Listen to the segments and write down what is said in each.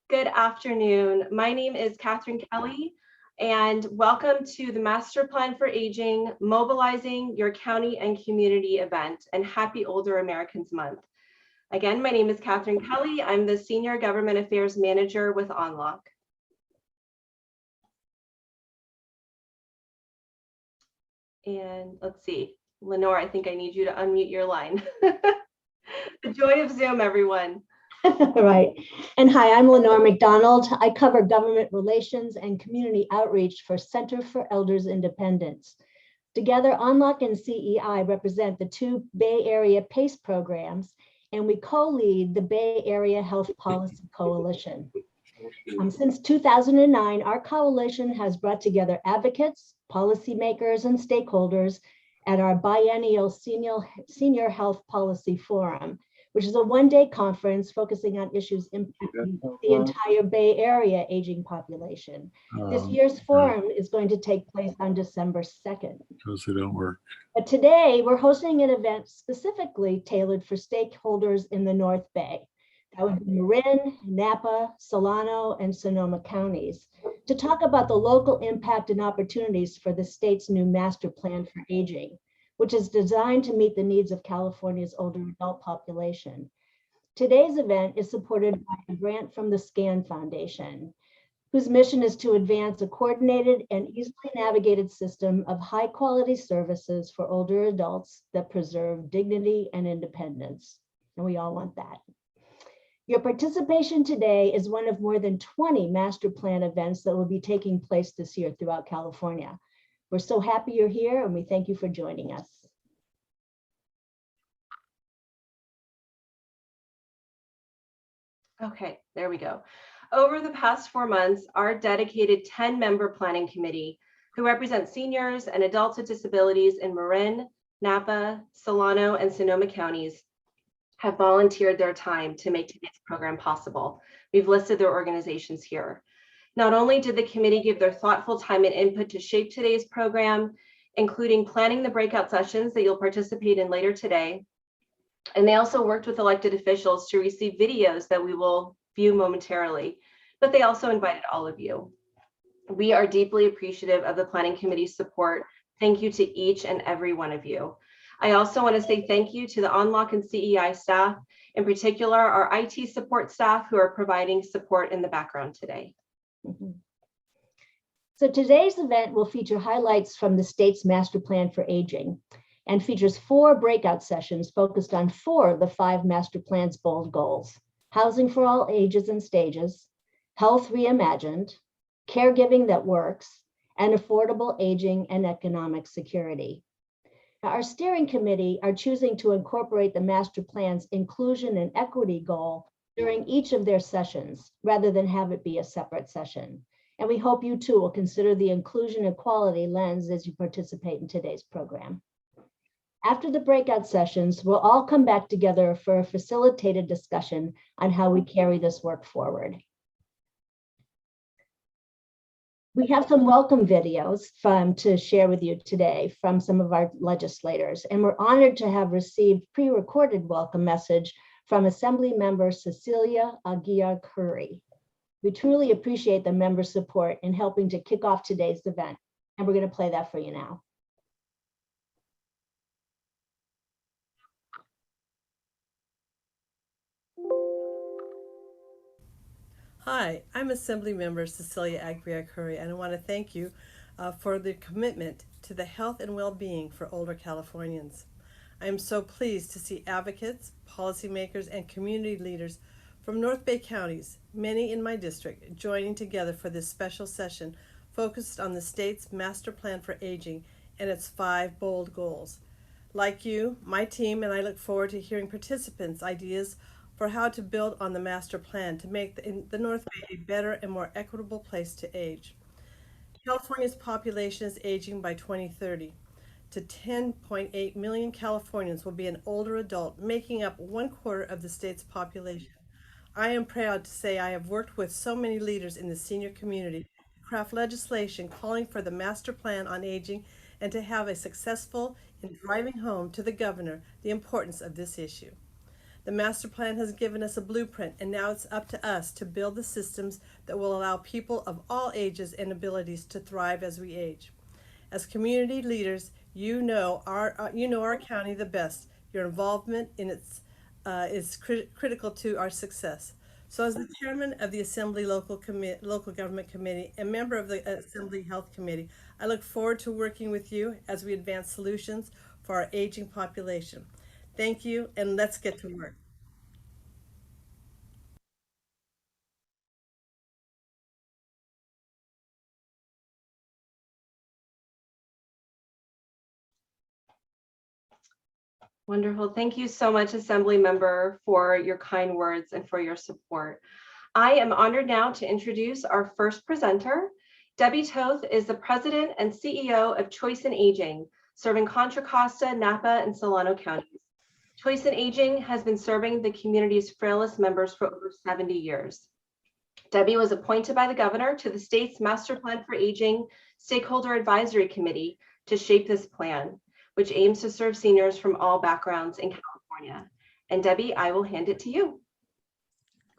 Good afternoon. My name is Catherine Kelly, and welcome to the Master Plan for Aging, Mobilizing Your County and Community event, and Happy Older Americans Month. Again, my name is Catherine Kelly. I'm the Senior Government Affairs Manager with On Lok. And let's see, Lenore, I think I need you to unmute your line. The joy of Zoom, everyone. Right. And hi, I'm Lenore McDonald. I cover government relations and community outreach for Center for Elders Independence. Together, On Lok and CEI represent the two Bay Area PACE programs, and we co-lead the Bay Area Health Policy Coalition. Since 2009, our coalition has brought together advocates, policymakers, and stakeholders at our biennial Senior Health Policy Forum, which is a one-day conference focusing on issues impacting the entire Bay Area aging population. This year's forum is going to take place on December 2nd. Because they don't work. But today we're hosting an event specifically tailored for stakeholders in the North Bay. That would be Marin, Napa, Solano, and Sonoma counties, to talk about the local impact and opportunities for the state's new master plan for aging, which is designed to meet the needs of California's older adult population. Today's event is supported by a grant from the SCAN Foundation, whose mission is to advance a coordinated and easily navigated system of high-quality services for older adults that preserve dignity and independence. And we all want that. Your participation today is one of more than 20 master plan events that will be taking place this year throughout California. We're so happy you're here, and we thank you for joining us. Okay, there we go. Over the past 4 months, our dedicated 10-member planning committee, who represents seniors and adults with disabilities in Marin, Napa, Solano, and Sonoma counties, have volunteered their time to make today's program possible. We've listed their organizations here. Not only did the committee give their thoughtful time and input to shape today's program, including planning the breakout sessions that you'll participate in later today, and they also worked with elected officials to receive videos that we will view momentarily, but they also invited all of you. We are deeply appreciative of the planning committee's support. Thank you to each and every one of you. I also want to say thank you to the On Lok and CEI staff, in particular our IT support staff who are providing support in the background today. So today's event will feature highlights from the state's master plan for aging and features 4 breakout sessions focused on 4 of the 5 master plan's bold goals: housing for all ages and stages, health reimagined, caregiving that works, and affordable aging and economic security. Now, our steering committee are choosing to incorporate the master plan's inclusion and equity goal during each of their sessions, rather than have it be a separate session. And we hope you too will consider the inclusion and equality lens as you participate in today's program. After the breakout sessions, we'll all come back together for a facilitated discussion on how we carry this work forward. We have some welcome videos to share with you today from some of our legislators, and we're honored to have received pre-recorded welcome message from Assembly Member Cecilia Aguiar Curry. We truly appreciate the member support in helping to kick off today's event, and we're going to play that for you now. Hi, I'm Assembly Member Cecilia Aguiar Curry, and I want to thank you for the commitment to the health and well-being for older Californians. I am so pleased to see advocates, policymakers, and community leaders from North Bay counties, many in my district, joining together for this special session focused on the state's master plan for aging and its 5 bold goals. Like you, my team and I look forward to hearing participants' ideas for how to build on the master plan to make the North Bay a better and more equitable place to age. California's population is aging by 2030. To 10.8 million Californians will be an older adult, making up 1/4 of the state's population. I am proud to say I have worked with so many leaders in the senior community to craft legislation calling for the master plan on aging and to have a successful in driving home to the governor the importance of this issue. The master plan has given us a blueprint, and now it's up to us to build the systems that will allow people of all ages and abilities to thrive as we age. As community leaders, you know our county the best. Your involvement in its is critical to our success. So, as the chairman of the Assembly Local Government Committee and member of the Assembly Health Committee, I look forward to working with you as we advance solutions for our aging population. Thank you, and let's get to work. Wonderful. Thank you so much, Assembly Member, for your kind words and for your support. I am honored now to introduce our first presenter. Debbie Toth is the President and CEO of Choice in Aging, serving Contra Costa, Napa, and Solano counties. Choice in Aging has been serving the community's frailest members for over 70 years. Debbie was appointed by the governor to the state's Master Plan for Aging Stakeholder Advisory Committee to shape this plan, which aims to serve seniors from all backgrounds in California. And Debbie, I will hand it to you.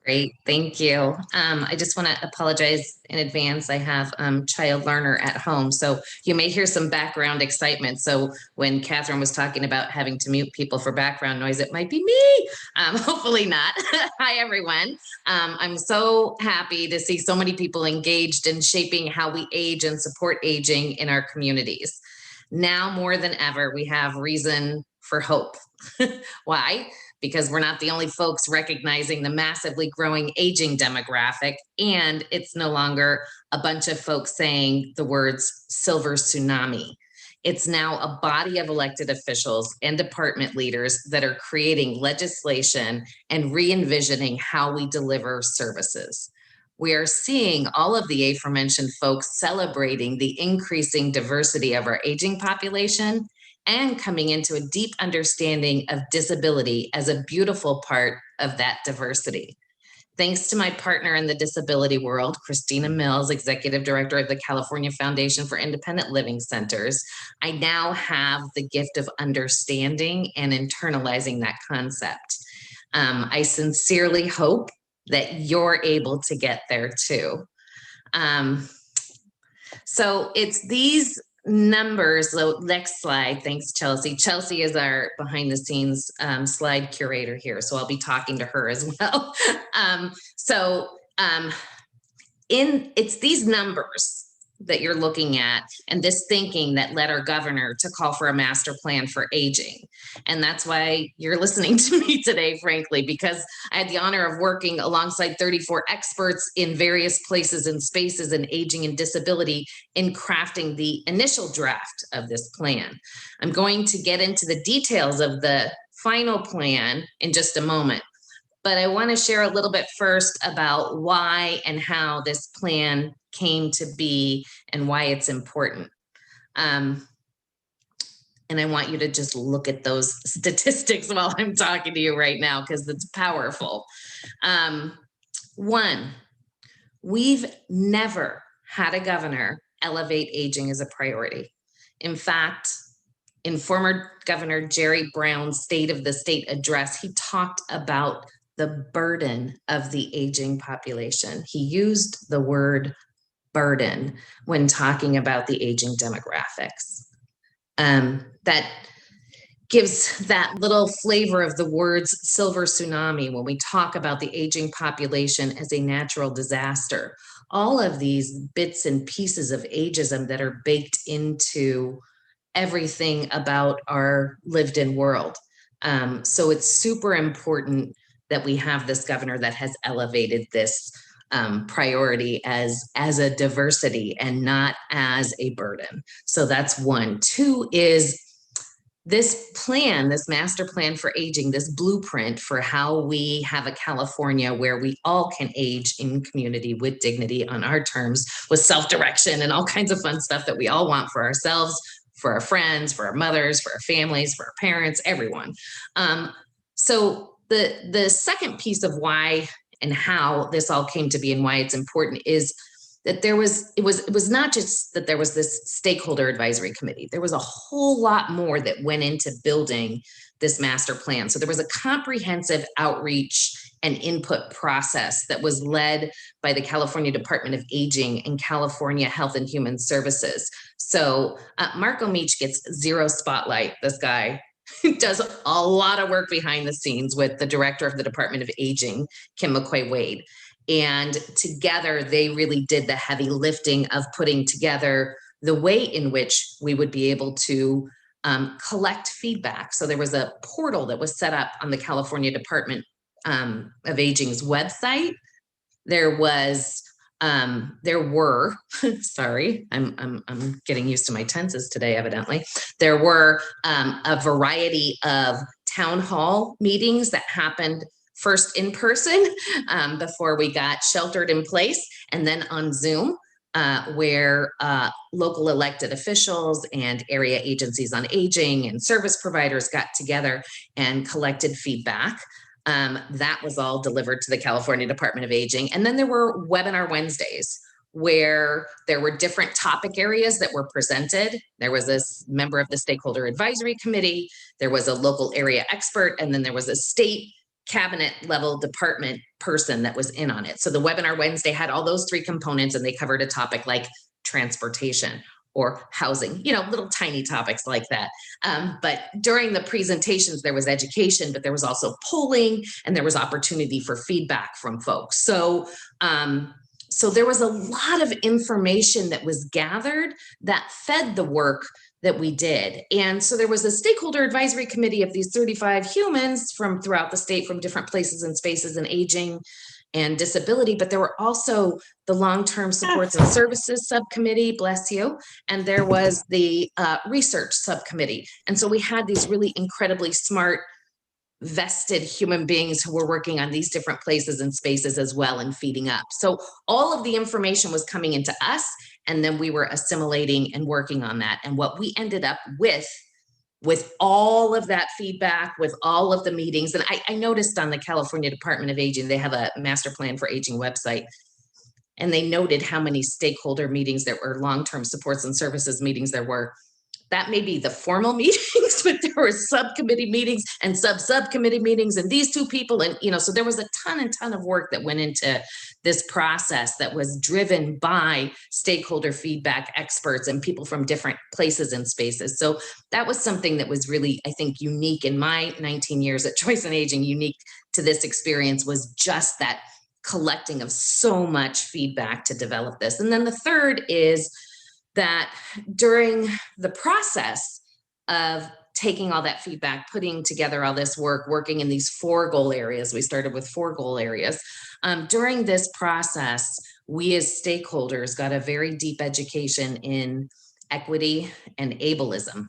Great, thank you. I just want to apologize in advance. I have child learner at home, so you may hear some background excitement. So when Catherine was talking about having to mute people for background noise, it might be me. Hopefully not. Hi, everyone. I'm so happy to see so many people engaged in shaping how we age and support aging in our communities. Now more than ever, we have reason for hope. Why? Because we're not the only folks recognizing the massively growing aging demographic, and it's no longer a bunch of folks saying the words silver tsunami. It's now a body of elected officials and department leaders that are creating legislation and re-envisioning how we deliver services. We are seeing all of the aforementioned folks celebrating the increasing diversity of our aging population and coming into a deep understanding of disability as a beautiful part of that diversity. Thanks to my partner in the disability world, Christina Mills, Executive Director of the California Foundation for Independent Living Centers, I now have the gift of understanding and internalizing that concept. I sincerely hope that you're able to get there too. So it's these numbers. So next slide. Thanks, Chelsea. Chelsea is our behind the scenes slide curator here. So I'll be talking to her as well. It's these numbers that you're looking at and this thinking that led our governor to call for a master plan for aging. And that's why you're listening to me today, frankly, because I had the honor of working alongside 34 experts in various places and spaces in aging and disability in crafting the initial draft of this plan. I'm going to get into the details of the final plan in just a moment, but I want to share a little bit first about why and how this plan came to be and why it's important. And I want you to just look at those statistics while I'm talking to you right now, because it's powerful. One, we've never had a governor elevate aging as a priority. In fact, in former Governor Jerry Brown's State of the State address, he talked about the burden of the aging population. He used the word burden when talking about the aging demographics. That gives that little flavor of the words silver tsunami when we talk about the aging population as a natural disaster. All of these bits and pieces of ageism that are baked into everything about our lived in world. So it's super important that we have this governor that has elevated this priority as a diversity and not as a burden. So that's one. Two is this plan, this master plan for aging, this blueprint for how we have a California where we all can age in community with dignity on our terms, with self-direction and all kinds of fun stuff that we all want for ourselves, for our friends, for our mothers, for our families, for our parents, everyone. So the second piece of why and how this all came to be and why it's important is that it was not just that there was this stakeholder advisory committee. There was a whole lot more that went into building this master plan. So there was a comprehensive outreach and input process that was led by the California Department of Aging and California Health and Human Services. So Marco Meach gets zero spotlight. This guy does a lot of work behind the scenes with the director of the Department of Aging, Kim McQuay-Wade. And together they really did the heavy lifting of putting together the way in which we would be able to collect feedback. So there was a portal that was set up on the California Department of Aging's website. There were, sorry, I'm getting used to my tenses today, evidently. There were a variety of town hall meetings that happened first in person before we got sheltered in place, and then on Zoom, where local elected officials and area agencies on aging and service providers got together and collected feedback. That was all delivered to the California Department of Aging. And then there were webinar Wednesdays where there were different topic areas that were presented. There was a member of the Stakeholder Advisory Committee, there was a local area expert, and then there was a state cabinet level department person that was in on it. So the webinar Wednesday had all those three components, and they covered a topic like transportation or housing, little tiny topics like that. But during the presentations, there was education, but there was also polling, and there was opportunity for feedback from folks. So there was a lot of information that was gathered that fed the work that we did. And so there was a stakeholder advisory committee of these 35 humans from throughout the state, from different places and spaces in aging and disability, but there were also the long-term supports and services subcommittee, bless you, and there was the research subcommittee. And so we had these really incredibly smart, vested human beings who were working on these different places and spaces as well and feeding up. So all of the information was coming into us, and then we were assimilating and working on that. And what we ended up with all of that feedback, with all of the meetings, and I noticed on the California Department of Aging, they have a master plan for aging website, and they noted how many stakeholder meetings there were, long-term supports and services meetings there were. That may be the formal meetings, but there were subcommittee meetings and subcommittee meetings, and these two people, and so there was a ton of work that went into this process that was driven by stakeholder feedback experts and people from different places and spaces. So that was something that was really, I think, unique in my 19 years at Choice and Aging. Unique to this experience was just that collecting of so much feedback to develop this. And then the third is that during the process of taking all that feedback, putting together all this work, working in these 4 goal areas, we started with 4 goal areas. During this process, we as stakeholders got a very deep education in equity and ableism.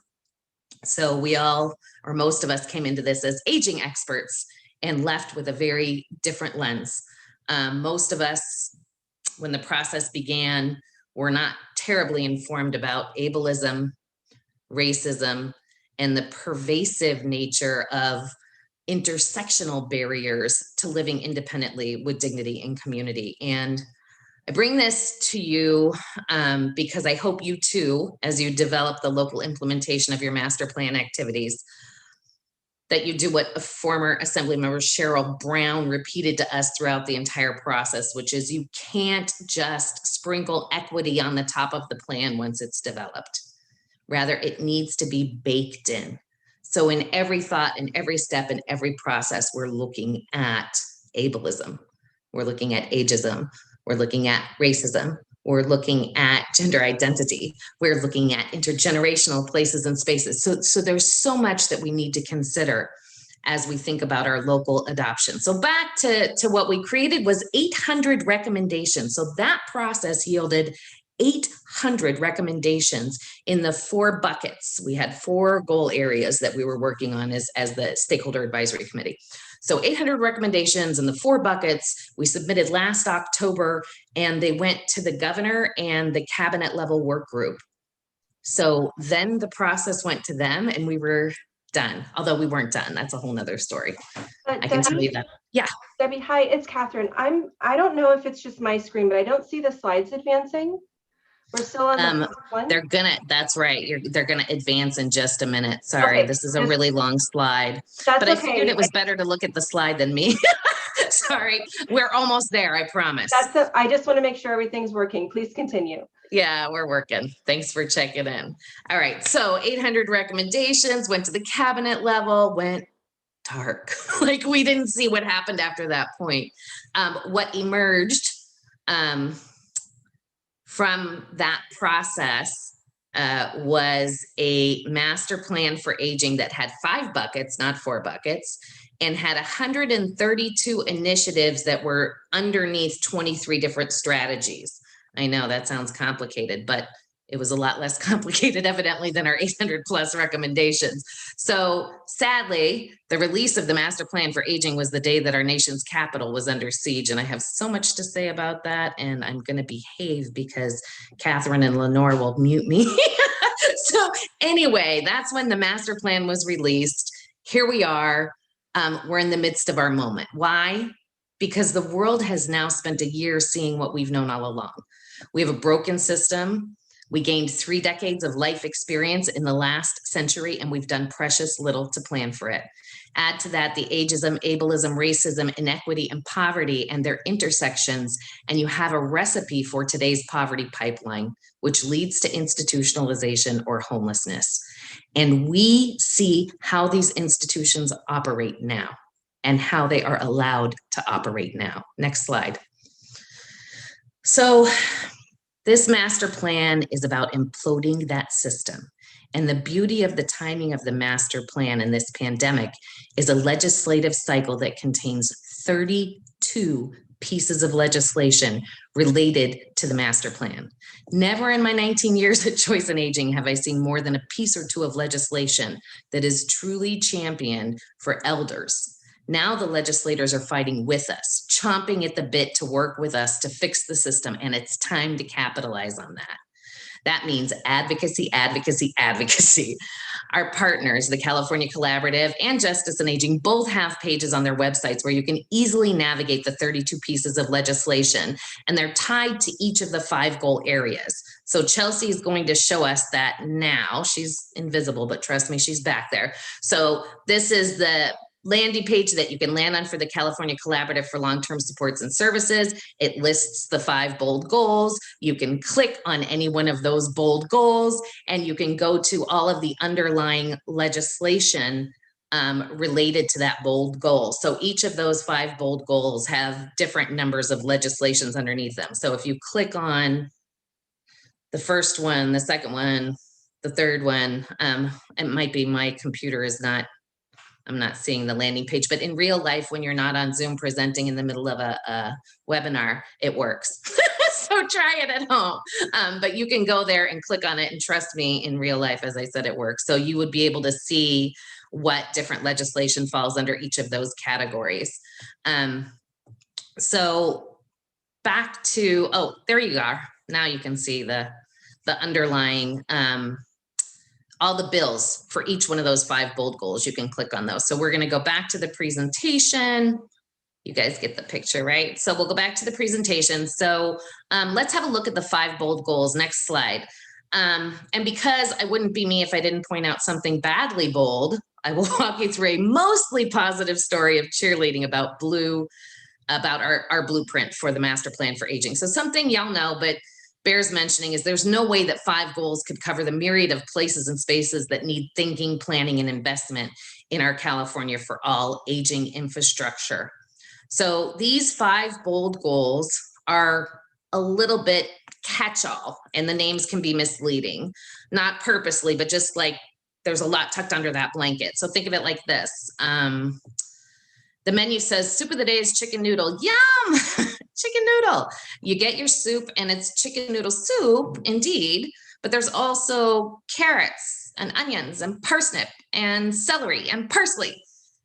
So we all, or most of us, came into this as aging experts and left with a very different lens. Most of us, when the process began, were not terribly informed about ableism, racism, and the pervasive nature of intersectional barriers to living independently with dignity and community. And I bring this to you because I hope you too, as you develop the local implementation of your master plan activities, that you do what a former Assembly member Cheryl Brown repeated to us throughout the entire process, which is you can't just sprinkle equity on the top of the plan once it's developed. Rather, it needs to be baked in. So in every thought, in every step, in every process, we're looking at ableism. We're looking at ageism. We're looking at racism. We're looking at gender identity. We're looking at intergenerational places and spaces. So there's so much that we need to consider as we think about our local adoption. So back to what we created was 800 recommendations. So that process yielded 800 recommendations in the 4 buckets. We had 4 goal areas that we were working on as the Stakeholder Advisory Committee. So 800 recommendations in the 4 buckets we submitted last October, and they went to the governor and the cabinet level work group. So then the process went to them and we were done, although we weren't done. That's a whole nother story. But I can tell you that. Yeah. Debbie, hi, it's Catherine. I don't know if it's just my screen, but I don't see the slides advancing. We're still on the first one? That's right. They're gonna advance in just a minute. Sorry, Okay, this is a really long slide. That's But I okay. figured it was better to look at the slide than me. Sorry, we're almost there, I promise. I just want to make sure everything's working. Please continue. Yeah, we're working. Thanks for checking in. All right, so 800 recommendations, went to the cabinet level, went dark. Like we didn't see what happened after that point. What emerged from that process was a master plan for aging that had 5 buckets, not 4 buckets, and had 132 initiatives that were underneath 23 different strategies. I know that sounds complicated, but it was a lot less complicated, evidently, than our 800 plus recommendations. So sadly, the release of the master plan for aging was the day that our nation's capital was under siege. And I have so much to say about that. And I'm going to behave because Catherine and Lenore will mute me. So anyway, that's when the master plan was released. Here we are. We're in the midst of our moment. Why? Because the world has now spent a year seeing what we've known all along. We have a broken system. We gained 3 decades of life experience in the last century, and we've done precious little to plan for it. Add to that the ageism, ableism, racism, inequity, and poverty and their intersections, and you have a recipe for today's poverty pipeline, which leads to institutionalization or homelessness. And we see how these institutions operate now and how they are allowed to operate now. Next slide. So, this master plan is about imploding that system. And the beauty of the timing of the master plan in this pandemic is a legislative cycle that contains 32 pieces of legislation related to the master plan. Never in my 19 years at Choice in Aging have I seen more than a piece or two of legislation that is truly championed for elders. Now the legislators are fighting with us, chomping at the bit to work with us to fix the system, and it's time to capitalize on that. That means advocacy, advocacy, advocacy. Our partners, the California Collaborative and Justice in Aging, both have pages on their websites where you can easily navigate the 32 pieces of legislation, and they're tied to each of the 5 goal areas. So Chelsea is going to show us that now. She's invisible, but trust me, she's back there. So this is the landing page that you can land on for the California Collaborative for Long-Term Supports and Services. It lists the 5 bold goals. You can click on any one of those bold goals, and you can go to all of the underlying legislation related to that bold goal. So each of those 5 bold goals have different numbers of legislations underneath them. So if you click on the first one, the second one, the third one, it might be my computer is not, I'm not seeing the landing page, but in real life, when you're not on Zoom presenting in the middle of a webinar, it works. So try it at home. But you can go there and click on it, and trust me, in real life, as I said, it works. So you would be able to see what different legislation falls under each of those categories. So back to, oh, there you are. Now you can see the underlying all the bills for each one of those 5 bold goals. You can click on those. So we're going to go back to the presentation. You guys get the picture, right? So we'll go back to the presentation. So let's have a look at the 5 bold goals. Next slide. And because I wouldn't be me if I didn't point out something badly bold, I will walk you through a mostly positive story of cheerleading about our blueprint for the master plan for aging. So something y'all know, but bears mentioning, is there's no way that 5 goals could cover the myriad of places and spaces that need thinking, planning, and investment in our California for All aging infrastructure. So these 5 bold goals are a little bit catch-all, and the names can be misleading, not purposely, but just like there's a lot tucked under that blanket. So think of it like this. The menu says soup of the day is chicken noodle. Yum! Chicken noodle. You get your soup and it's chicken noodle soup, indeed, but there's also carrots and onions and parsnip and celery and parsley.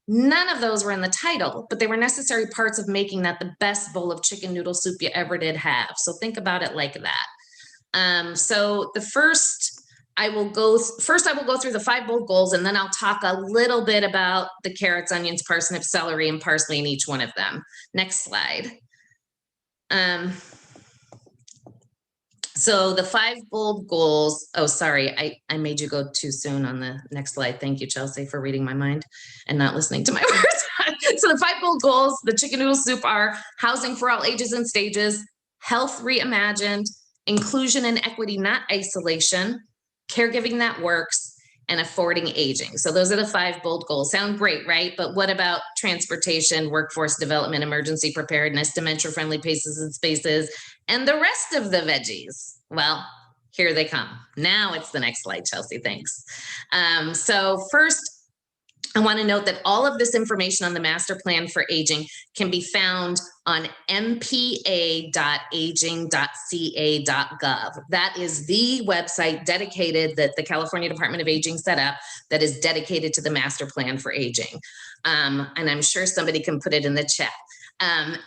None of those were in the title, but they were necessary parts of making that the best bowl of chicken noodle soup you ever did have. So think about it like that. So the first I will go through the 5 bold goals, and then I'll talk a little bit about the carrots, onions, parsnip, celery, and parsley in each one of them. Next slide. So the 5 bold goals, oh, sorry, I made you go too soon on the next slide. Thank you, Chelsea, for reading my mind and not listening to my words. So the 5 bold goals, the chicken noodle soup, are housing for all ages and stages, health reimagined, inclusion and equity, not isolation, caregiving that works, and affording aging. So those are the 5 bold goals. Sound great, right? But what about transportation, workforce development, emergency preparedness, dementia-friendly places and spaces, and the rest of the veggies? Well, here they come. Now it's the next slide, Chelsea, thanks. So first, I want to note that all of this information on the master plan for aging can be found on mpa.aging.ca.gov. That is the website dedicated that the California Department of Aging set up that is dedicated to the master plan for aging. And I'm sure somebody can put it in the chat.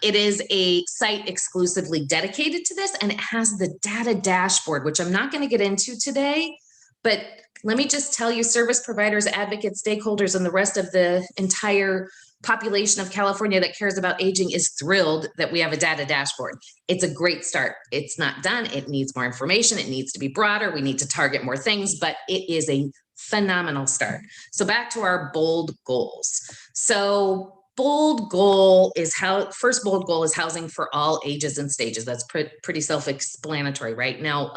It is a site exclusively dedicated to this, and it has the data dashboard, which I'm not going to get into today, but let me just tell you, service providers, advocates, stakeholders, and the rest of the entire population of California that cares about aging is thrilled that we have a data dashboard. It's a great start. It's not done. It needs more information. It needs to be broader. We need to target more things, but it is a phenomenal start. So back to our bold goals. So bold goal is first bold goal is housing for all ages and stages. That's pretty self-explanatory right now.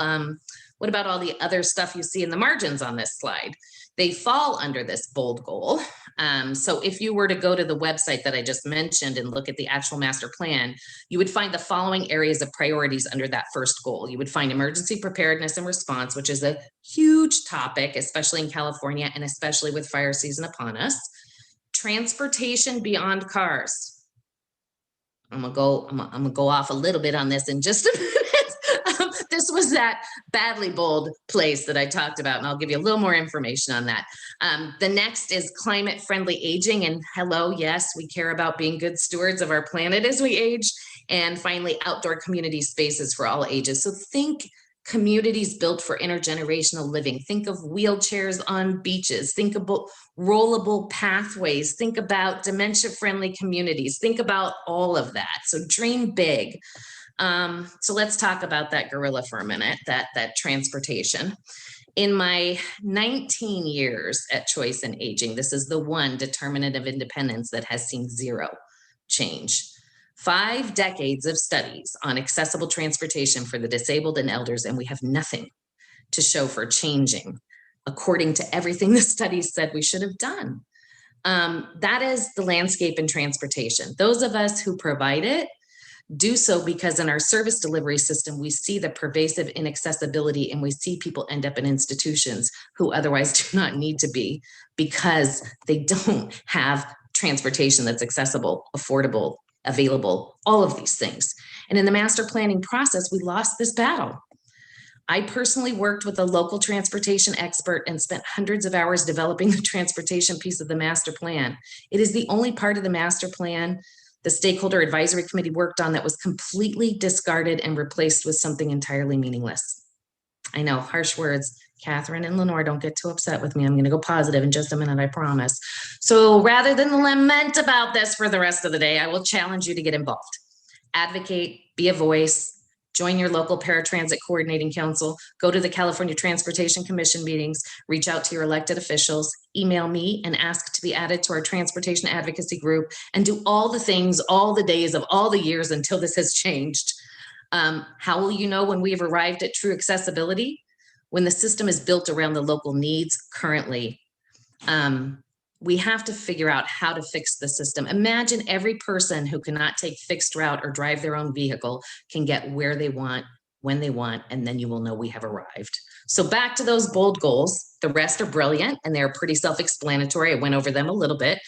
What about all the other stuff you see in the margins on this slide? They fall under this bold goal. So if you were to go to the website that I just mentioned and look at the actual master plan, you would find the following areas of priorities under that first goal. You would find emergency preparedness and response, which is a huge topic, especially in California and especially with fire season upon us. Transportation beyond cars. I'm gonna go off a little bit on this in just a minute. This was that badly bold place that I talked about, and I'll give you a little more information on that. The next is climate-friendly aging, and hello, yes, we care about being good stewards of our planet as we age. And finally, outdoor community spaces for all ages. So think communities built for intergenerational living. Think of wheelchairs on beaches. Think about rollable pathways. Think about dementia-friendly communities. Think about all of that. So dream big. So let's talk about that gorilla for a minute, that transportation. In my 19 years at Choice in Aging, this is the one determinant of independence that has seen zero change. 5 decades of studies on accessible transportation for the disabled and elders, and we have nothing to show for changing according to everything the studies said we should have done. That is the landscape in transportation. Those of us who provide it do so because in our service delivery system, we see the pervasive inaccessibility, and we see people end up in institutions who otherwise do not need to be because they don't have transportation that's accessible, affordable, available, all of these things. And in the master planning process, we lost this battle. I personally worked with a local transportation expert and spent hundreds of hours developing the transportation piece of the master plan. It is the only part of the master plan the stakeholder advisory committee worked on that was completely discarded and replaced with something entirely meaningless. I know, harsh words. Catherine and Lenore, don't get too upset with me. I'm going to go positive in just a minute, I promise. So rather than lament about this for the rest of the day, I will challenge you to get involved. Advocate, be a voice, join your local paratransit coordinating council, go to the California Transportation Commission meetings, reach out to your elected officials, email me and ask to be added to our transportation advocacy group, and do all the things, all the days of all the years until this has changed. How will you know when we have arrived at true accessibility? When the system is built around the local needs currently. We have to figure out how to fix the system. Imagine every person who cannot take fixed route or drive their own vehicle can get where they want, when they want, and then you will know we have arrived. So back to those bold goals. The rest are brilliant and they're pretty self-explanatory. I went over them a little bit.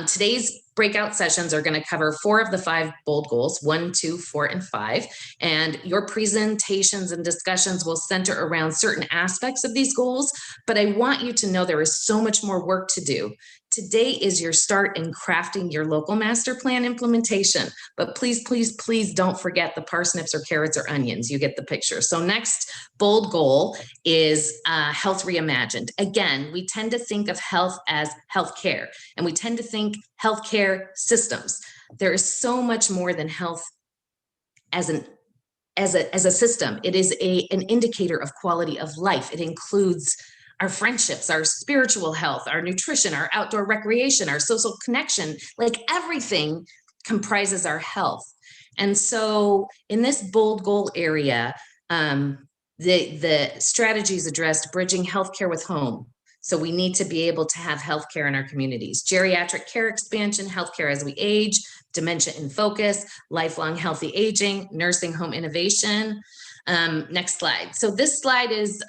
Today's breakout sessions are going to cover 4 of the 5 bold goals, 1, 2, 4, and 5. And your presentations and discussions will center around certain aspects of these goals, but I want you to know there is so much more work to do. Today is your start in crafting your local master plan implementation, but please, please, please don't forget the parsnips or carrots or onions. You get the picture. So next bold goal is health reimagined. Again, we tend to think of health as healthcare, and we tend to think healthcare systems. There is so much more than health as an as a system. It is an indicator of quality of life. It includes our friendships, our spiritual health, our nutrition, our outdoor recreation, our social connection, like everything comprises our health. And so in this bold goal area, the strategies addressed bridging healthcare with home. So we need to be able to have healthcare in our communities, geriatric care expansion, healthcare as we age, dementia in focus, lifelong healthy aging, nursing home innovation. Next slide. So this slide is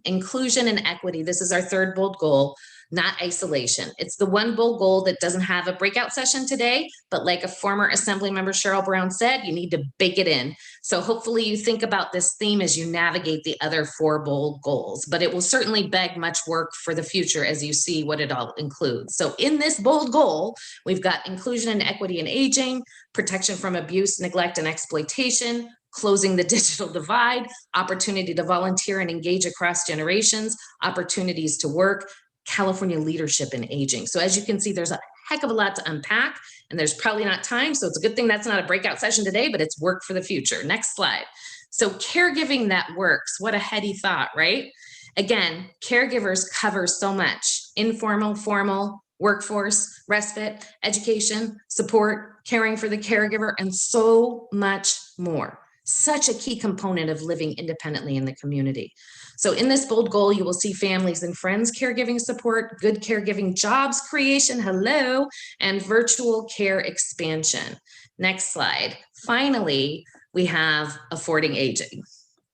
inclusion and equity. This is our third bold goal, not isolation. It's the one bold goal that doesn't have a breakout session today, but like a former Assembly member Cheryl Brown said, you need to bake it in. So hopefully you think about this theme as you navigate the other 4 bold goals, but it will certainly beg much work for the future as you see what it all includes. So in this bold goal, we've got inclusion and equity in aging, protection from abuse, neglect, and exploitation, closing the digital divide, opportunity to volunteer and engage across generations, opportunities to work, California leadership in aging. So as you can see, there's a heck of a lot to unpack, and there's probably not time. So it's a good thing that's not a breakout session today, but it's work for the future. Next slide. So caregiving that works. What a heady thought, right? Again, caregivers cover so much: informal, formal, workforce, respite, education, support, caring for the caregiver, and so much more. Such a key component of living independently in the community. So in this bold goal, you will see families and friends caregiving support, good caregiving jobs creation, hello, and virtual care expansion. Next slide. Finally, we have affording aging.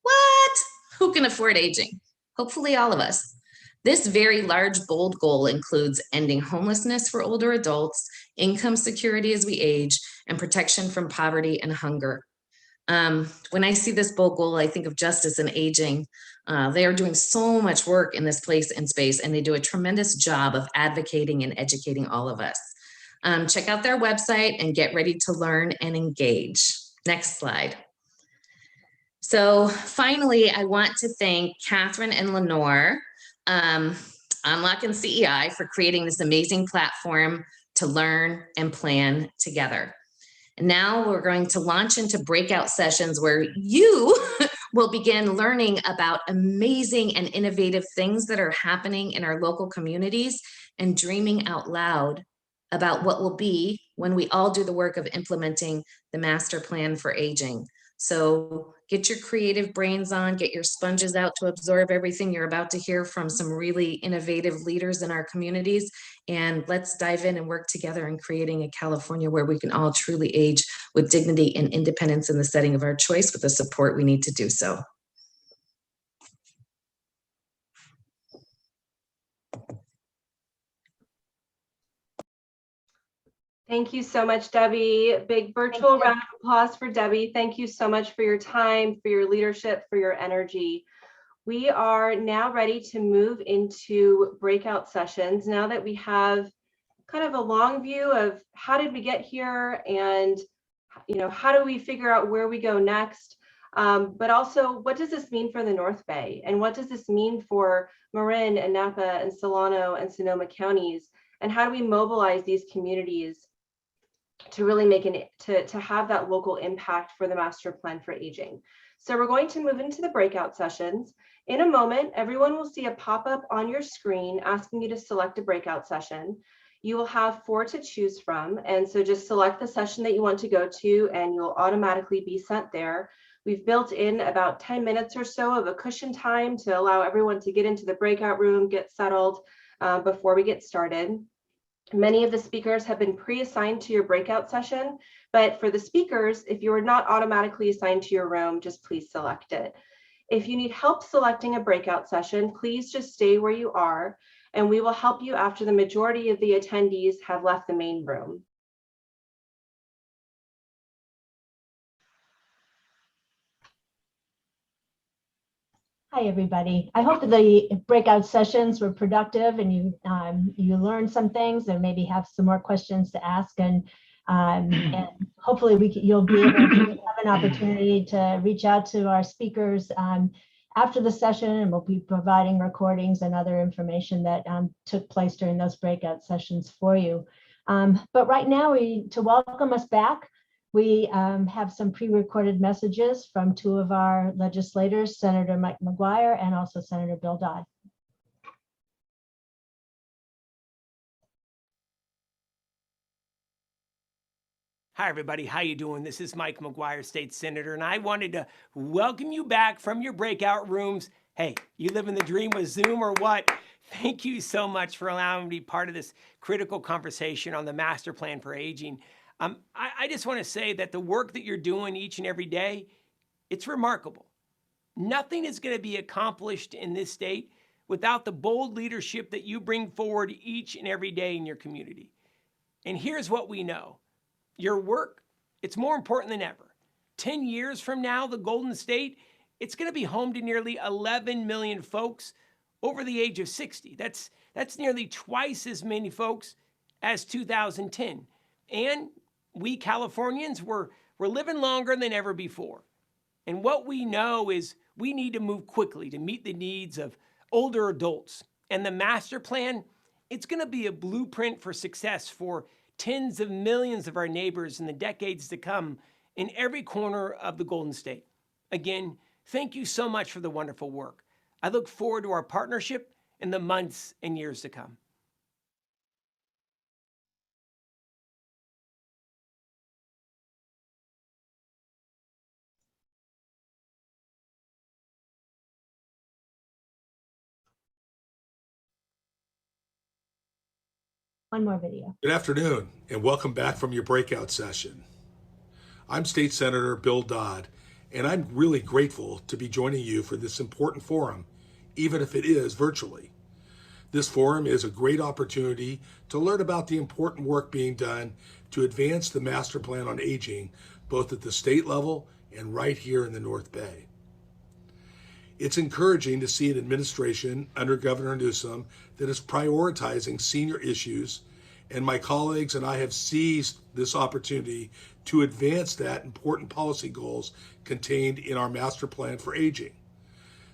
What? Who can afford aging? Hopefully all of us. This very large, bold goal includes ending homelessness for older adults, income security as we age, and protection from poverty and hunger. When I see this bold goal, I think of justice and aging. They are doing so much work in this place and space, and they do a tremendous job of advocating and educating all of us. Check out their website and get ready to learn and engage. Next slide. So finally, I want to thank Catherine and Lenore, On Lok and CEI, for creating this amazing platform to learn and plan together. And now we're going to launch into breakout sessions where you will begin learning about amazing and innovative things that are happening in our local communities and dreaming out loud about what will be when we all do the work of implementing the master plan for aging. So get your creative brains on, get your sponges out to absorb everything you're about to hear from some really innovative leaders in our communities. And let's dive in and work together in creating a California where we can all truly age with dignity and independence in the setting of our choice with the support we need to do so. Thank you so much, Debbie. Big virtual round of applause for Debbie. Thank you so much for your time, for your leadership, for your energy. We are now ready to move into breakout sessions now that we have kind of a long view of how did we get here and how do we figure out where we go next, but also what does this mean for the North Bay, and what does this mean for Marin and Napa and Solano and Sonoma counties, and how do we mobilize these communities to really make to have that local impact for the master plan for aging. So we're going to move into the breakout sessions. In a moment, everyone will see a pop-up on your screen asking you to select a breakout session. You will have 4 to choose from, and so just select the session that you want to go to and you'll automatically be sent there. We've built in about 10 minutes or so of a cushion time to allow everyone to get into the breakout room, get settled before we get started. Many of the speakers have been pre-assigned to your breakout session, but for the speakers, if you are not automatically assigned to your room, just please select it. If you need help selecting a breakout session, please just stay where you are, and we will help you after the majority of the attendees have left the main room. Hi, everybody. I hope that the breakout sessions were productive and you learned some things and maybe have some more questions to ask. And hopefully you'll be able to have an opportunity to reach out to our speakers after the session, and we'll be providing recordings and other information that took place during those breakout sessions for you. But right now, to welcome us back, We have some pre-recorded messages from two of our legislators, Senator Mike McGuire and also Senator Bill Dodd. Hi, everybody. How you doing? This is Mike McGuire, State Senator, and I wanted to welcome you back from your breakout rooms. Hey, you living the dream with Zoom or what? Thank you so much for allowing me to be part of this critical conversation on the Master Plan for Aging. I just want to say that the work that you're doing each and every day, it's remarkable. Nothing is going to be accomplished in this state without the bold leadership that you bring forward each and every day in your community. And here's what we know. Your work, it's more important than ever. 10 years from now, the Golden State, it's going to be home to nearly 11 million folks over the age of 60. That's nearly twice as many folks as 2010. And we Californians, we're living longer than ever before. And what we know is we need to move quickly to meet the needs of older adults. And the master plan, it's going to be a blueprint for success for tens of millions of our neighbors in the decades to come in every corner of the Golden State. Again, thank you so much for the wonderful work. I look forward to our partnership in the months and years to come. One more video. Good afternoon, and welcome back from your breakout session. I'm State Senator Bill Dodd, and I'm really grateful to be joining you for this important forum, even if it is virtually. This forum is a great opportunity to learn about the important work being done to advance the Master Plan on Aging, both at the state level and right here in the North Bay. It's encouraging to see an administration under Governor Newsom that is prioritizing senior issues, and my colleagues and I have seized this opportunity to advance that important policy goals contained in our Master Plan for Aging.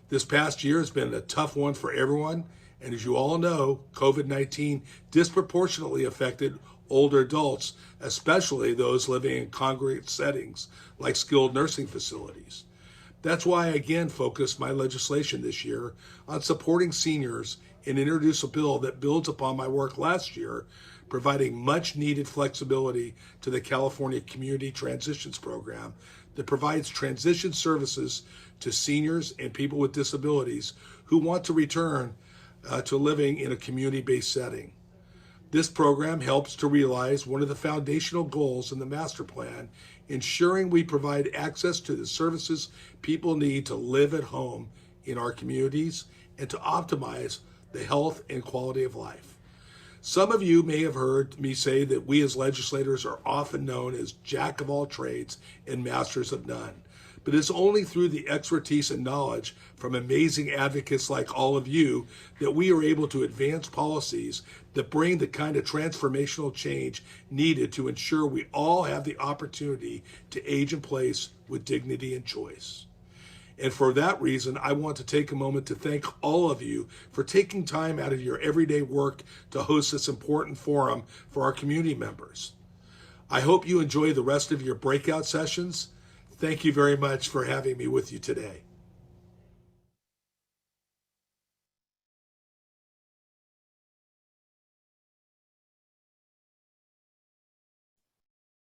This past year has been a tough one for everyone, and as you all know, COVID-19 disproportionately affected older adults, especially those living in congregate settings like skilled nursing facilities. That's why I again focused my legislation this year on supporting seniors and introduce a bill that builds upon my work last year, providing much needed flexibility to the California Community Transitions Program that provides transition services to seniors and people with disabilities who want to return to living in a community-based setting. This program helps to realize one of the foundational goals in the master plan, ensuring we provide access to the services people need to live at home in our communities and to optimize the health and quality of life. Some of you may have heard me say that we as legislators are often known as jack of all trades and masters of none. But it's only through the expertise and knowledge from amazing advocates like all of you that we are able to advance policies that bring the kind of transformational change needed to ensure we all have the opportunity to age in place with dignity and choice. And for that reason, I want to take a moment to thank all of you for taking time out of your everyday work to host this important forum for our community members. I hope you enjoy the rest of your breakout sessions. Thank you very much for having me with you today.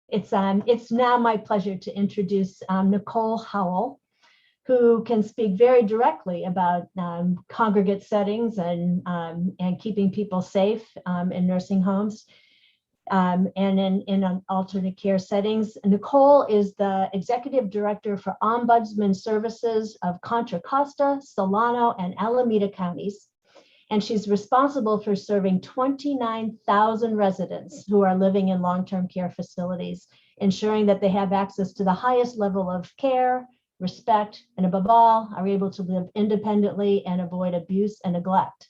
It's now my pleasure to introduce Nicole Howell, who can speak very directly about congregate settings and keeping people safe in nursing homes. And in alternate care settings. Nicole is the Executive Director for Ombudsman Services of Contra Costa, Solano, and Alameda counties. And she's responsible for serving 29,000 residents who are living in long-term care facilities, ensuring that they have access to the highest level of care, respect, and above all, are able to live independently and avoid abuse and neglect.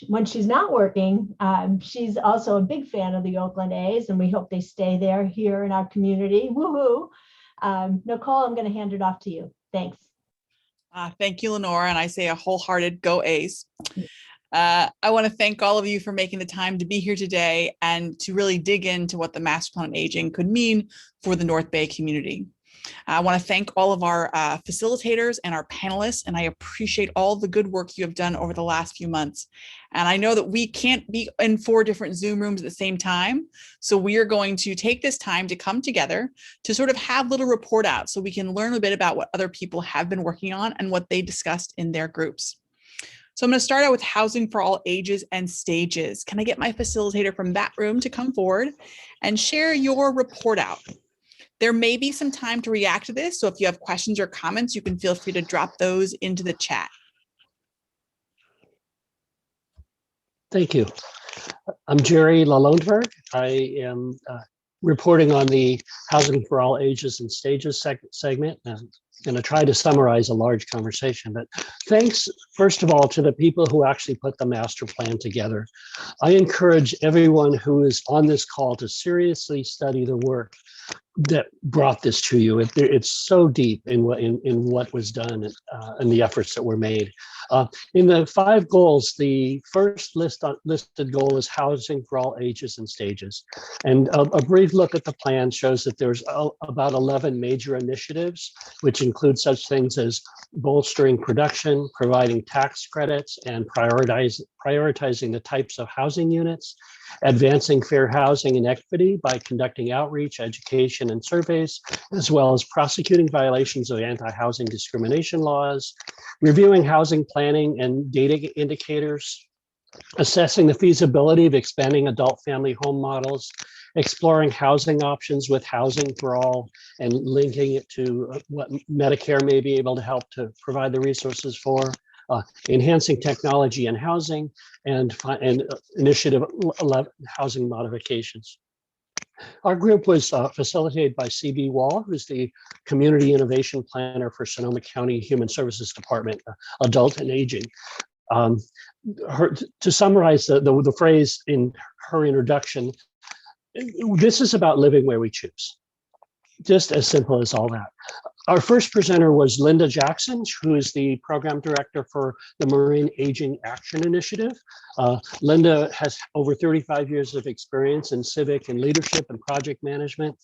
When she's not working, she's also a big fan of the Oakland A's, and we hope they stay there here in our community. Woohoo! Nicole, I'm going to hand it off to you. Thanks. Thank you, Lenora, and I say a wholehearted go A's. I want to thank all of you for making the time to be here today and to really dig into what the Master Plan on Aging could mean for the North Bay community. I want to thank all of our facilitators and our panelists, and I appreciate all the good work you have done over the last few months. And I know that we can't be in 4 different Zoom rooms at the same time, so we are going to take this time to come together to sort of have little report outs so we can learn a bit about what other people have been working on and what they discussed in their groups. So I'm going to start out with housing for all ages and stages. Can I get my facilitator from that room to come forward and share your report out? There may be some time to react to this, so if you have questions or comments, you can feel free to drop those into the chat. Thank you. I'm Jerry Lalondeberg. I am reporting on the Housing for All Ages and Stages segment. I'm going to try to summarize a large conversation, but thanks, first of all, to the people who actually put the master plan together. I encourage everyone who is on this call to seriously study the work that brought this to you. It's so deep in what was done and the efforts that were made. In the 5 goals, the first listed goal is housing for all ages and stages. And a brief look at the plan shows that there's about 11 major initiatives, which include such things as bolstering production, providing tax credits, and prioritizing the types of housing units, advancing fair housing and equity by conducting outreach, education, and surveys, as well as prosecuting violations of anti-housing discrimination laws, reviewing housing planning and data indicators, assessing the feasibility of expanding adult family home models, exploring housing options with housing for all, and linking it to what Medicare may be able to help to provide the resources for, enhancing technology and housing, and initiative 11, housing modifications. Our group was facilitated by C.B. Wall, who's the Community Innovation Planner for Sonoma County Human Services Department, Adult and Aging. To summarize the phrase in her introduction, this is about living where we choose. Just as simple as all that. Our first presenter was Linda Jackson, who is the program director for the Marin Aging Action Initiative. Linda has over 35 years of experience in civic and leadership and project management.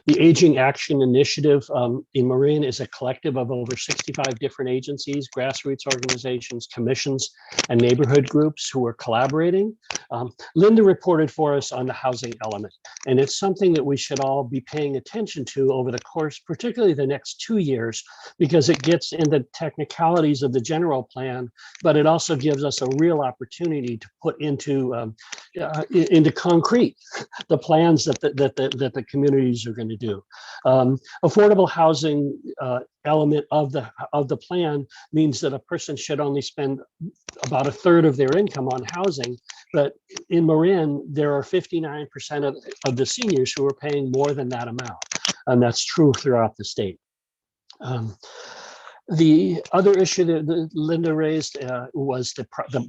The Aging Action Initiative in Marin is a collective of over 65 different agencies, grassroots organizations, commissions, and neighborhood groups who are collaborating. Linda reported for us on the housing element, and it's something that we should all be paying attention to over the course, particularly the next 2 years, because it gets into technicalities of the general plan, but it also gives us a real opportunity to put into concrete the plans that the communities are going to do. Affordable housing element of the plan means that a person should only spend about 1/3 of their income on housing, but in Marin there are 59% of the seniors who are paying more than that amount, and that's true throughout the state. The other issue that Linda raised was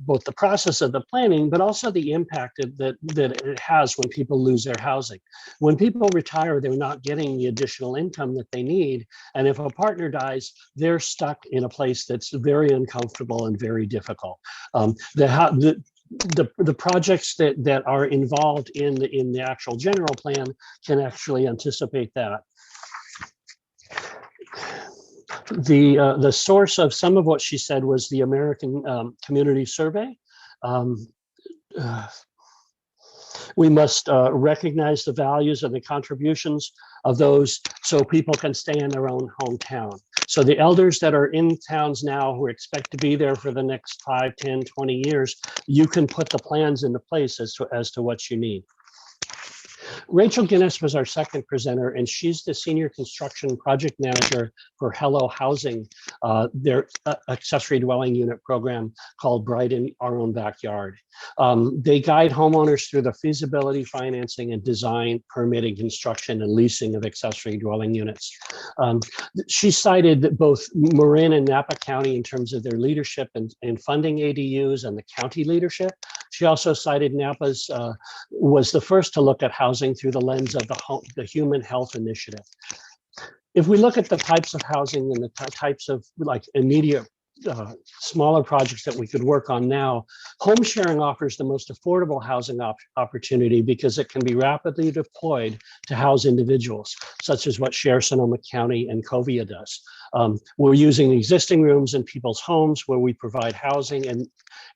both the process of the planning, but also the impact that it has when people lose their housing. When people retire, they're not getting the additional income that they need. And if a partner dies, they're stuck in a place that's very uncomfortable and very difficult. The projects that are involved in the actual general plan can actually anticipate that. The source of some of what she said was the American Community Survey. We must recognize the values and the contributions of those so people can stay in their own hometown. So the elders that are in towns now who expect to be there for the next 5, 10, 20 years, you can put the plans into place as to what you need. Rachel Guinness was our second presenter, and she's the Senior Construction Project Manager for Hello Housing, their accessory dwelling unit program called Bright in Our Own Backyard. They guide homeowners through the feasibility, financing, and design, permitting, construction, and leasing of accessory dwelling units. She cited both Marin and Napa County in terms of their leadership in funding ADUs and the county leadership. She also cited Napa's was the first to look at housing through the lens of the Human Health Initiative. If we look at the types of housing and the types of like immediate smaller projects that we could work on now, home sharing offers the most affordable housing opportunity because it can be rapidly deployed to house individuals, such as what Share Sonoma County and Covia does. We're using existing rooms in people's homes where we provide housing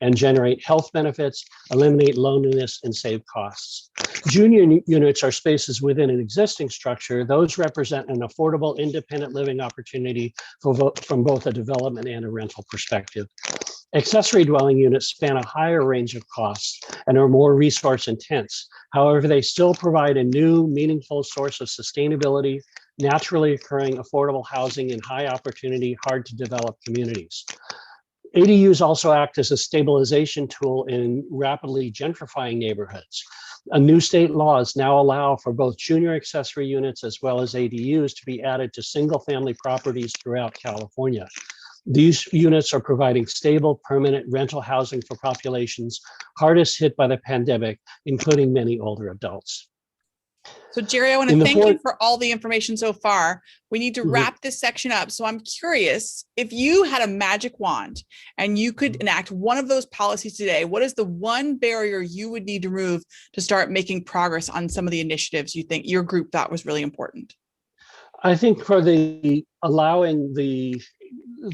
and generate health benefits, eliminate loneliness, and save costs. Junior units are spaces within an existing structure. Those represent an affordable, independent living opportunity from both a development and a rental perspective. Accessory dwelling units span a higher range of costs and are more resource intense. However, they still provide a new, meaningful source of sustainability, naturally occurring affordable housing in high opportunity, hard to develop communities. ADUs also act as a stabilization tool in rapidly gentrifying neighborhoods. A new state laws now allow for both junior accessory units as well as ADUs to be added to single-family properties throughout California. These units are providing stable, permanent rental housing for populations hardest hit by the pandemic, including many older adults. So Jerry, I want to thank you for all the information so far. We need to wrap this section up. So I'm curious, if you had a magic wand and you could enact one of those policies today, what is the one barrier you would need to remove to start making progress on some of the initiatives you think your group thought was really important? I think for the allowing the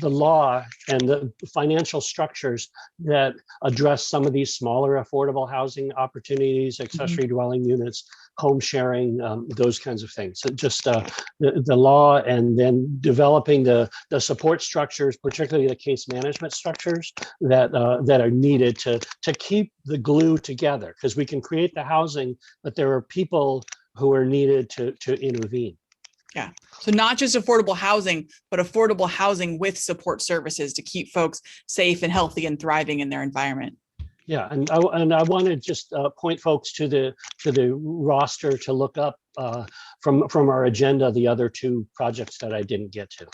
law and the financial structures that address some of these smaller affordable housing opportunities, accessory dwelling units, home sharing, those kinds of things. So just the law, and then developing the support structures, particularly the case management structures that are needed to keep the glue together, because we can create the housing, but there are people who are needed to intervene. Yeah. So not just affordable housing, but affordable housing with support services to keep folks safe and healthy and thriving in their environment. Yeah, and I want to just point folks to the roster to look up from our agenda the other two projects that I didn't get to.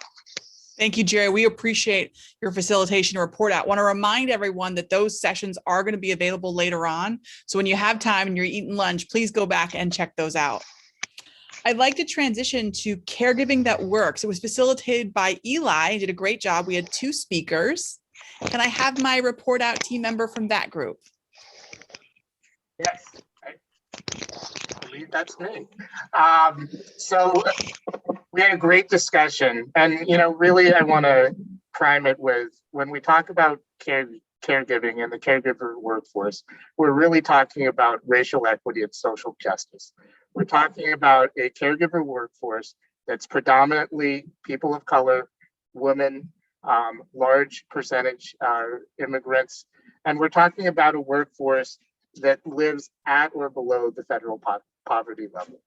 Thank you, Jerry. We appreciate your facilitation and report out. I want to remind everyone that those sessions are going to be available later on. So when you have time and you're eating lunch, please go back and check those out. I'd like to transition to Caregiving That Works. It was facilitated by Eli. He did a great job. We had two speakers. Can I have my report out team member from that group? Yes, I believe that's me. So we had a great discussion, and really I want to prime it with, when we talk about caregiving and the caregiver workforce, we're really talking about racial equity and social justice. We're talking about a caregiver workforce that's predominantly people of color, women, large percentage immigrants, and we're talking about a workforce that lives at or below the federal poverty level.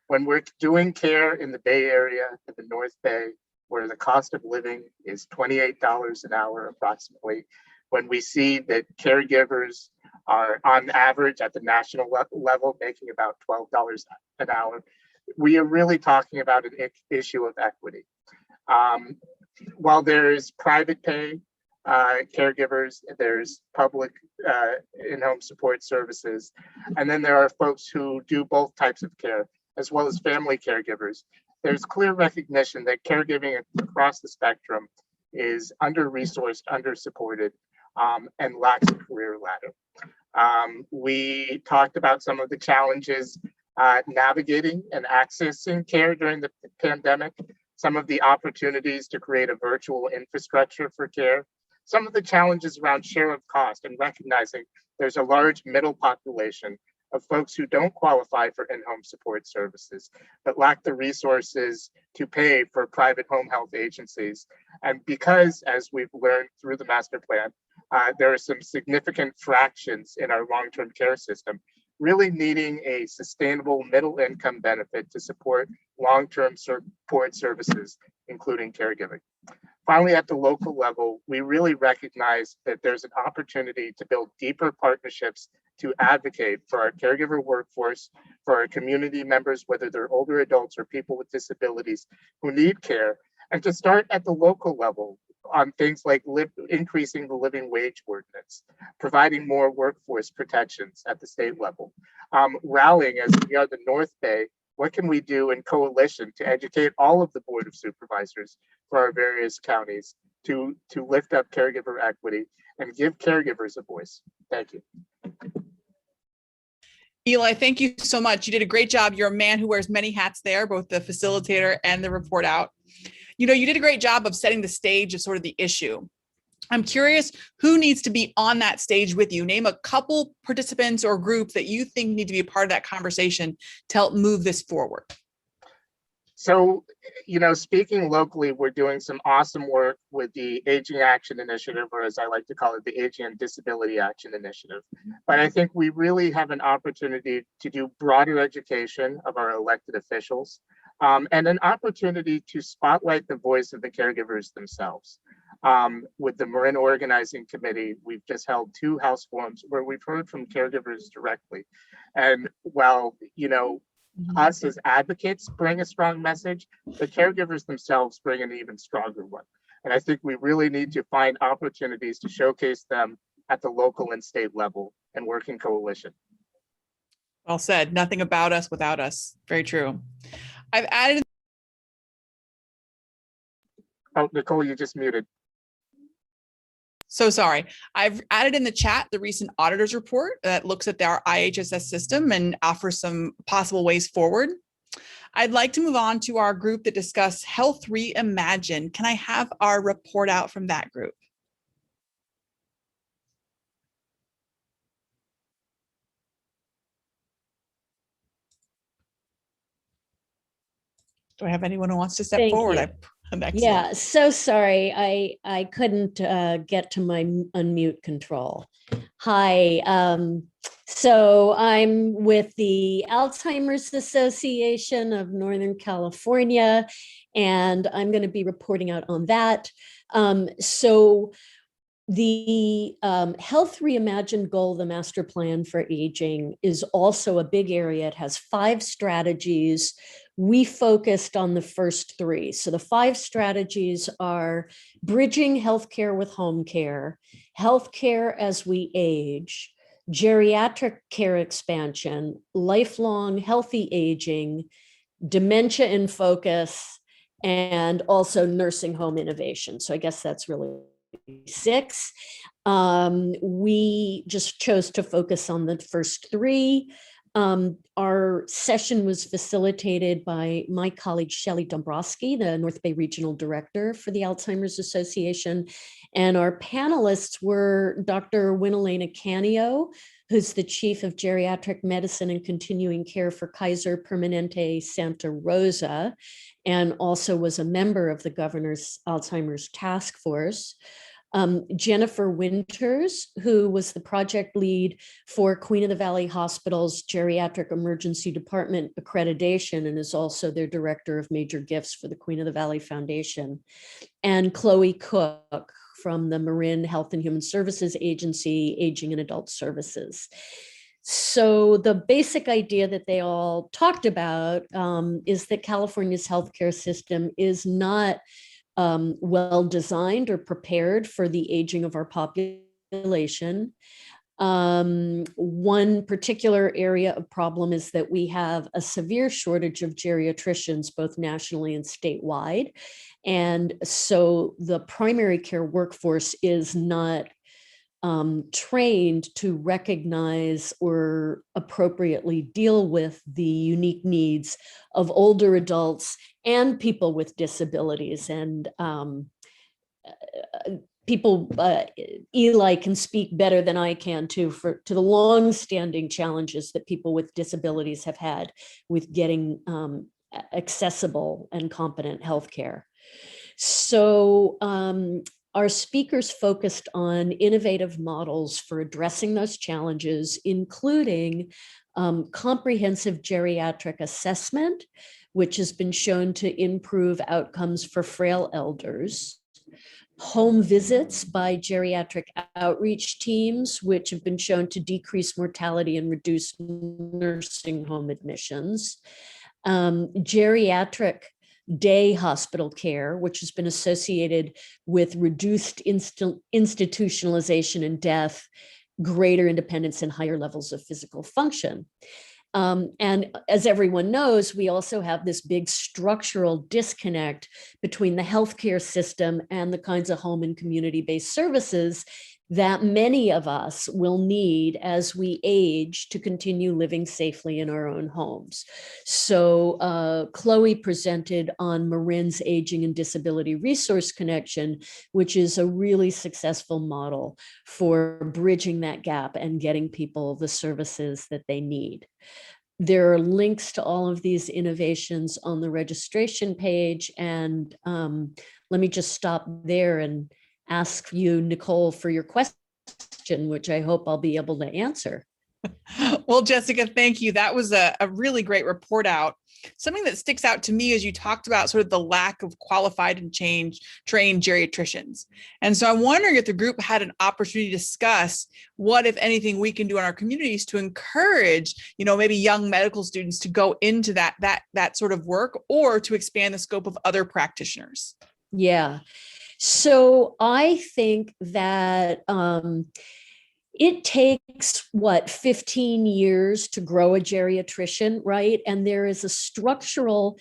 When we're doing care in the Bay Area, in the North Bay, where the cost of living is $28 an hour approximately, when we see that caregivers are on average at the national level making about $12 an hour, we are really talking about an issue of equity. While there's private pay caregivers, there's public in-home support services, and then there are folks who do both types of care, as well as family caregivers. There's clear recognition that caregiving across the spectrum is under-resourced, under-supported, and lacks a career ladder. We talked about some of the challenges navigating and accessing care during the pandemic, some of the opportunities to create a virtual infrastructure for care, some of the challenges around share of cost, and recognizing there's a large middle population of folks who don't qualify for in-home support services, but lack the resources to pay for private home health agencies. And because, as we've learned through the master plan, there are some significant fractions in our long-term care system, really needing a sustainable middle income benefit to support long-term support services, including caregiving. Finally, at the local level, we really recognize that there's an opportunity to build deeper partnerships to advocate for our caregiver workforce, for our community members, whether they're older adults or people with disabilities who need care, and to start at the local level on things like increasing the living wage ordinance, providing more workforce protections at the state level, rallying as we are the North Bay. What can we do in coalition to educate all of the Board of Supervisors for our various counties to lift up caregiver equity and give caregivers a voice. Thank you. Eli, thank you so much. You did a great job. You're a man who wears many hats there, both the facilitator and the report out. You know, you did a great job of setting the stage of sort of the issue. I'm curious, who needs to be on that stage with you? Name a couple participants or group that you think need to be a part of that conversation to help move this forward. So, you know, speaking locally, we're doing some awesome work with the Aging Action Initiative, or as I like to call it, the Aging and Disability Action Initiative. But I think we really have an opportunity to do broader education of our elected officials, and an opportunity to spotlight the voice of the caregivers themselves. With the Marin Organizing Committee, we've just held 2 House forums where we've heard from caregivers directly. And while, you know, us as advocates bring a strong message, the caregivers themselves bring an even stronger one. And I think we really need to find opportunities to showcase them at the local and state level and work in coalition. Well said. Nothing about us without us. Very true. I've added. Oh, Nicole, you just muted. So sorry. I've added in the chat the recent auditor's report that looks at our IHSS system and offers some possible ways forward. I'd like to move on to our group that discussed Health Reimagined. Can I have our report out from that group? Do I have anyone who wants to step Thank forward? you. Excellent. Yeah, so sorry. I couldn't get to my unmute control. Hi. So I'm with the Alzheimer's Association of Northern California, and I'm going to be reporting out on that. So the Health Reimagined goal, the master plan for aging, is also a big area. It has 5 strategies. We focused on the first 3. So the 5 strategies are bridging healthcare with home care, healthcare as we age, geriatric care expansion, lifelong healthy aging, dementia in focus, and also nursing home innovation. So I guess that's really 6. We just chose to focus on the first 3. Our session was facilitated by my colleague, Shelley Dombrowski, the North Bay Regional Director for the Alzheimer's Association. And our panelists were Dr. Winelena Canio, who's the Chief of Geriatric Medicine and Continuing Care for Kaiser Permanente Santa Rosa, and also was a member of the Governor's Alzheimer's Task Force. Jennifer Winters, who was the project lead for Queen of the Valley Hospital's Geriatric Emergency Department accreditation and is also their Director of Major Gifts for the Queen of the Valley Foundation. And Chloe Cook from the Marin Health and Human Services Agency, Aging and Adult Services. So the basic idea that they all talked about is that California's healthcare system is not well designed or prepared for the aging of our population. One particular area of problem is that we have a severe shortage of geriatricians, both nationally and statewide. And so the primary care workforce is not trained to recognize or appropriately deal with the unique needs of older adults and people with disabilities. And people, Eli can speak better than I can to the long-standing challenges that people with disabilities have had with getting accessible and competent healthcare. So our speakers focused on innovative models for addressing those challenges, including comprehensive geriatric assessment, which has been shown to improve outcomes for frail elders, home visits by geriatric outreach teams, which have been shown to decrease mortality and reduce nursing home admissions, geriatric day hospital care, which has been associated with reduced institutionalization and death, greater independence, and higher levels of physical function. And as everyone knows, we also have this big structural disconnect between the healthcare system and the kinds of home and community-based services that many of us will need as we age to continue living safely in our own homes. So Chloe presented on Marin's Aging and Disability Resource Connection, which is a really successful model for bridging that gap and getting people the services that they need. There are links to all of these innovations on the registration page. And let me just stop there and ask you, Nicole, for your question, which I hope I'll be able to answer. Well, Jessica, thank you. That was a really great report out. Something that sticks out to me is you talked about sort of the lack of qualified and trained geriatricians. And so I'm wondering if the group had an opportunity to discuss what, if anything, we can do in our communities to encourage, maybe young medical students to go into that sort of work, or to expand the scope of other practitioners. Yeah. So I think that it takes 15 years to grow a geriatrician, right? And there is a structural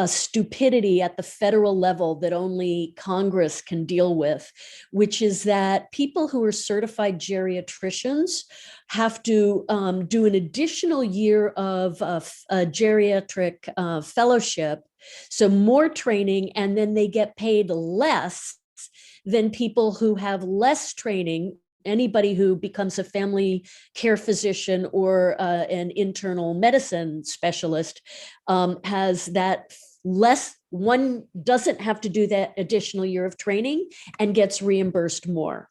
stupidity at the federal level that only Congress can deal with, which is that people who are certified geriatricians have to do an additional year of a geriatric fellowship, so more training, and then they get paid less than people who have less training. Anybody who becomes a family care physician or an internal medicine specialist has that less, one doesn't have to do that additional year of training and gets reimbursed more.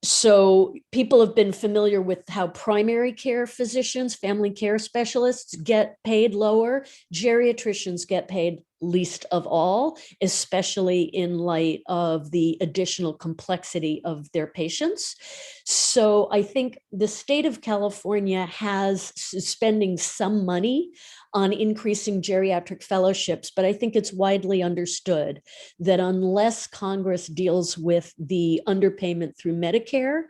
So people have been familiar with how primary care physicians, family care specialists get paid lower. Geriatricians get paid least of all, especially in light of the additional complexity of their patients. So I think the state of California is spending some money on increasing geriatric fellowships, but I think it's widely understood that unless Congress deals with the underpayment through Medicare,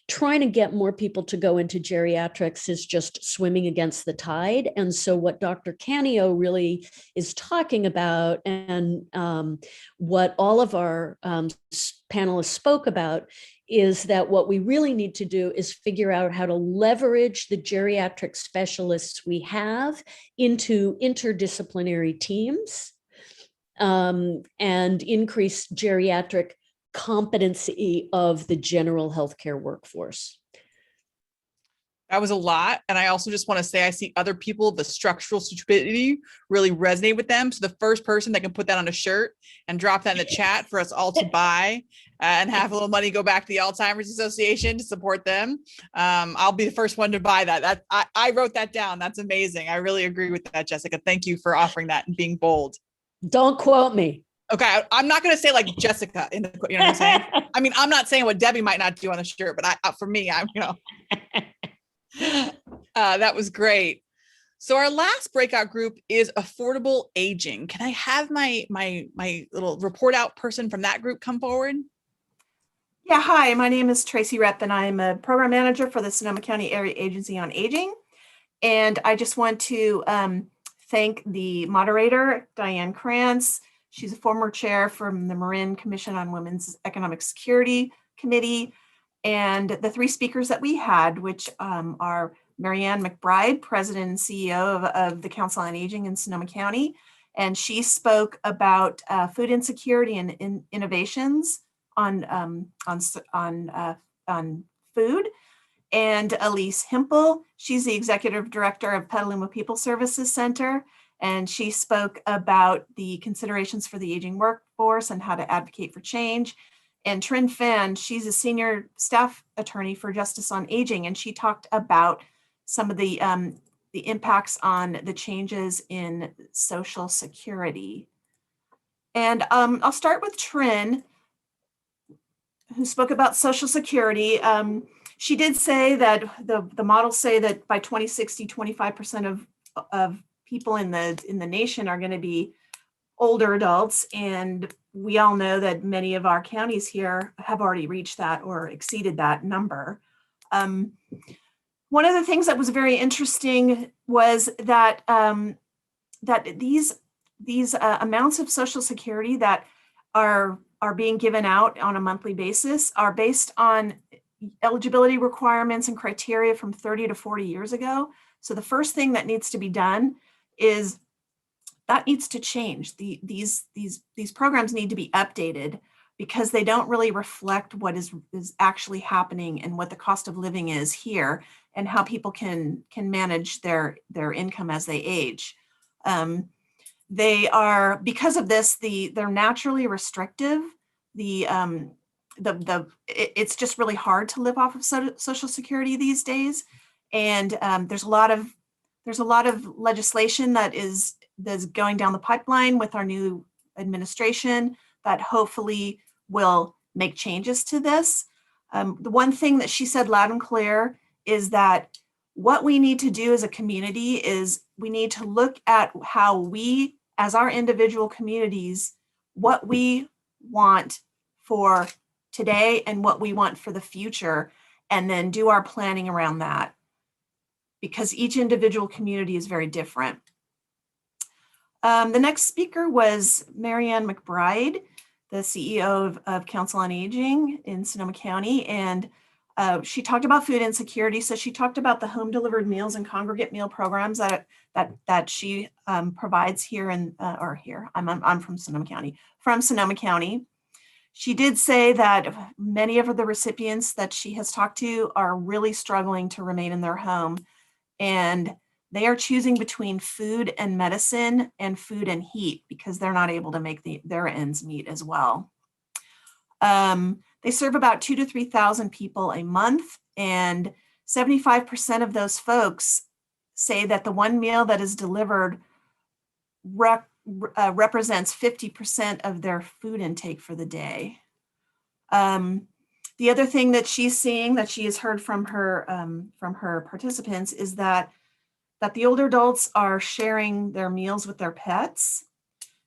trying to get more people to go into geriatrics is just swimming against the tide. And so what Dr. Canio really is talking about, and what all of our panelists spoke about, is that what we really need to do is figure out how to leverage the geriatric specialists we have into interdisciplinary teams and increase geriatric competency of the general healthcare workforce. That was a lot. And I also just want to say, I see other people, the structural stupidity really resonate with them. So the first person that can put that on a shirt and drop that in the chat for us all to buy and have a little money go back to the Alzheimer's Association to support them. I'll be the first one to buy that. I wrote that down. That's amazing. I really agree with that, Jessica. Thank you for offering that and being bold. Don't quote me. Okay, I'm not going to say like Jessica in the, you know what I'm saying? I mean, I'm not saying what Debbie might not do on the shirt, but for me, that was great. So our last breakout group is affordable aging. Can I have my little report out person from that group come forward? Yeah, hi, my name is Tracy Repp, and I'm a program manager for the Sonoma County Area Agency on Aging. And I just want to thank the moderator, Diane Krantz. She's a former chair from the Marin Commission on Women's Economic Security Committee, and the three speakers that we had, which are Marianne McBride, President and CEO of the Council on Aging in Sonoma County. And she spoke about food insecurity and innovations on food. And Elise Hempel, she's the Executive Director of Petaluma People Services Center. And she spoke about the considerations for the aging workforce and how to advocate for change. And Trin Fan, she's a senior staff attorney for Justice on Aging, and she talked about some of the impacts on the changes in Social Security. And I'll start with Trin, who spoke about Social Security. She did say that the models say that by 2060, 25% of people in the nation are going to be older adults, and we all know that many of our counties here have already reached that or exceeded that number. One of the things that was very interesting was that that these amounts of Social Security that are being given out on a monthly basis are based on eligibility requirements and criteria from 30 to 40 years ago. So the first thing that needs to be done is that needs to change. These programs need to be updated because they don't really reflect what is actually happening and what the cost of living is here and how people can manage their income as they age. They are, because of this, they're naturally restrictive. It's just really hard to live off of Social Security these days, and there's a lot of legislation that's going down the pipeline with our new administration that hopefully will make changes to this. The one thing that she said loud and clear is that what we need to do as a community is we need to look at how we, as our individual communities, what we want for today and what we want for the future, and then do our planning around that, because each individual community is very different. The next speaker was Marianne McBride, the CEO of Council on Aging in Sonoma County, and she talked about food insecurity. So she talked about the home delivered meals and congregate meal programs that she provides here I'm from Sonoma County. From Sonoma County, she did say that many of the recipients that she has talked to are really struggling to remain in their home, and they are choosing between food and medicine and food and heat because they're not able to make their ends meet as well. They serve about 2,000 to 3,000 people a month, and 75% of those folks say that the one meal that is delivered represents 50% of their food intake for the day. The other thing that she's seeing, that she has heard from her participants, is that the older adults are sharing their meals with their pets.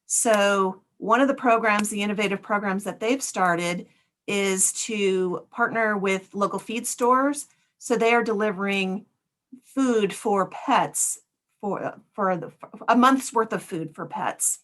So one of the programs, the innovative programs that they've started, is to partner with local feed stores. So they are delivering food for pets for a month's worth of food for pets.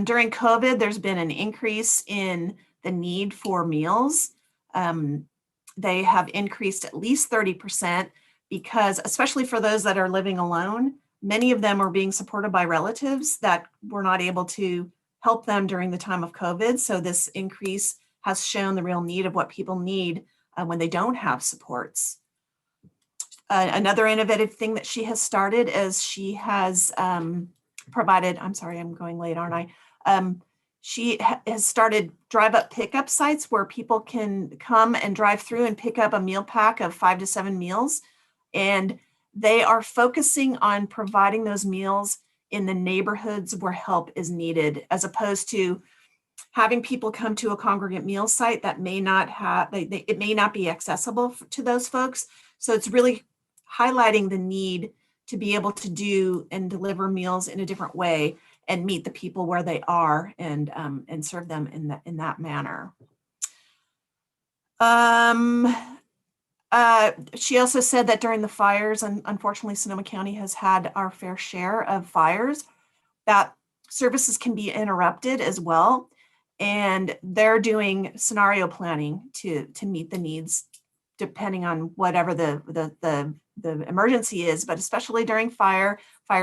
During COVID, there's been an increase in the need for meals. They have increased at least 30% because, especially for those that are living alone, many of them are being supported by relatives that were not able to help them during the time of COVID. So this increase has shown the real need of what people need when they don't have supports. Another innovative thing that she has started is she has provided, I'm sorry, I'm going late, aren't I? She has started drive-up pickup sites where people can come and drive through and pick up a meal pack of 5 to 7 meals. And they are focusing on providing those meals in the neighborhoods where help is needed, as opposed to having people come to a congregate meal site that may not have, it may not be accessible to those folks. So it's really highlighting the need to be able to do and deliver meals in a different way and meet the people where they are and serve them in that manner. She also said that during the fires, and unfortunately Sonoma County has had our fair share of fires, that services can be interrupted as well. And they're doing scenario planning to meet the needs depending on whatever the emergency is, but especially during fire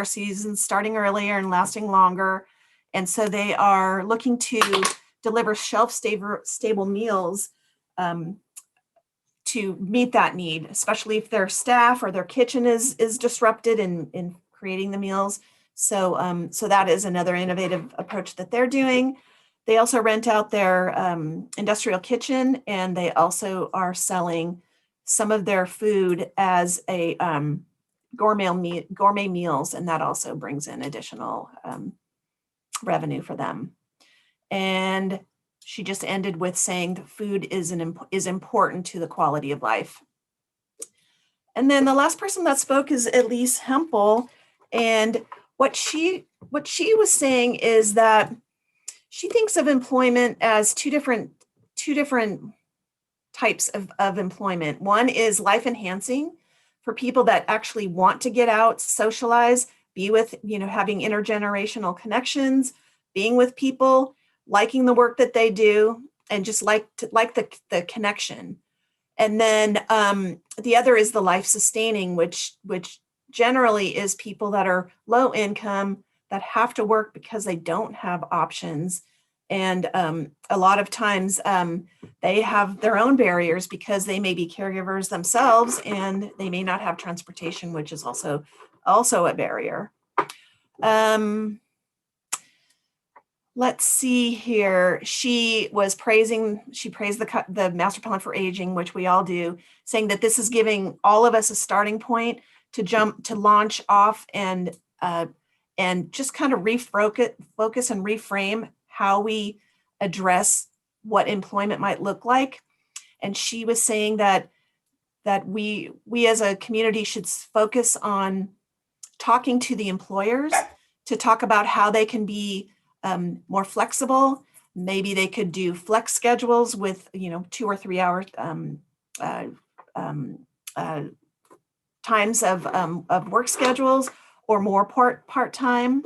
season starting earlier and lasting longer. And so they are looking to deliver shelf-stable meals to meet that need, especially if their staff or their kitchen is disrupted in creating the meals. So that is another innovative approach that they're doing. They also rent out their industrial kitchen, and they also are selling some of their food as a gourmet meals, and that also brings in additional revenue for them. And she just ended with saying that food is important to the quality of life. And then the last person that spoke is Elise Hempel, and what she was saying is that she thinks of employment as two different types of employment. One is life enhancing for people that actually want to get out, socialize, be with, having intergenerational connections, being with people, liking the work that they do, and just like the connection. And then the other is the life sustaining, which generally is people that are low income, that have to work because they don't have options. And a lot of times they have their own barriers because they may be caregivers themselves and they may not have transportation, which is also a barrier. Let's see here. She praised the master plan for aging, which we all do, saying that this is giving all of us a starting point to launch off and just kind of focus and reframe how we address what employment might look like. And she was saying that we as a community should focus on talking to the employers to talk about how they can be more flexible. Maybe they could do flex schedules with 2 or 3 hour times of work schedules, or more part-time.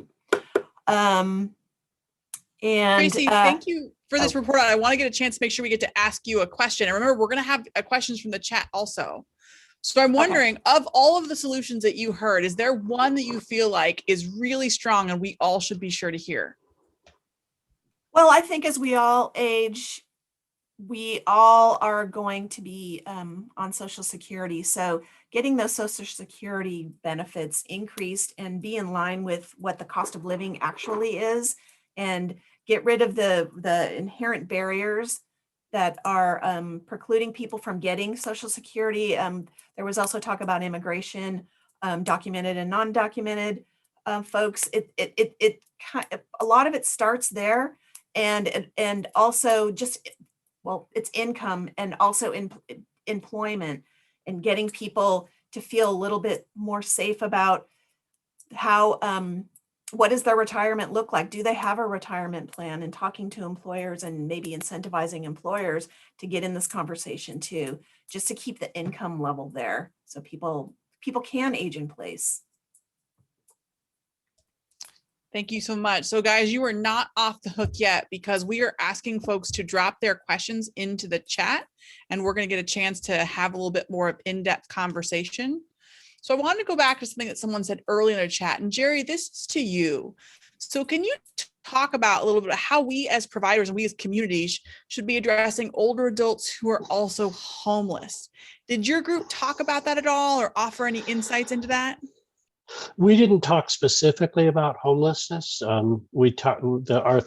Tracy, thank you for this report. I want to get a chance to make sure we get to ask you a question. And remember, we're going to have questions from the chat also. So I'm wondering, of all of the solutions that you heard, is there one that you feel like is really strong and we all should be sure to hear? Well, I think as we all age, we all are going to be on Social Security. So getting those Social Security benefits increased and be in line with what the cost of living actually is, and get rid of the inherent barriers that are precluding people from getting Social Security. There was also talk about immigration, documented and non-documented folks. A lot of it starts there, and also just, well, it's income and also employment, and getting people to feel a little bit more safe about how what does their retirement look like? Do they have a retirement plan? And talking to employers and maybe incentivizing employers to get in this conversation too, just to keep the income level there so people can age in place. Thank you so much. So guys, you are not off the hook yet, because we are asking folks to drop their questions into the chat, and we're going to get a chance to have a little bit more of in-depth conversation. So I wanted to go back to something that someone said earlier in the chat. And Jerry, this is to you. So can you talk about a little bit of how we as providers and we as communities should be addressing older adults who are also homeless? Did your group talk about that at all, or offer any insights into that? We didn't talk specifically about homelessness. Our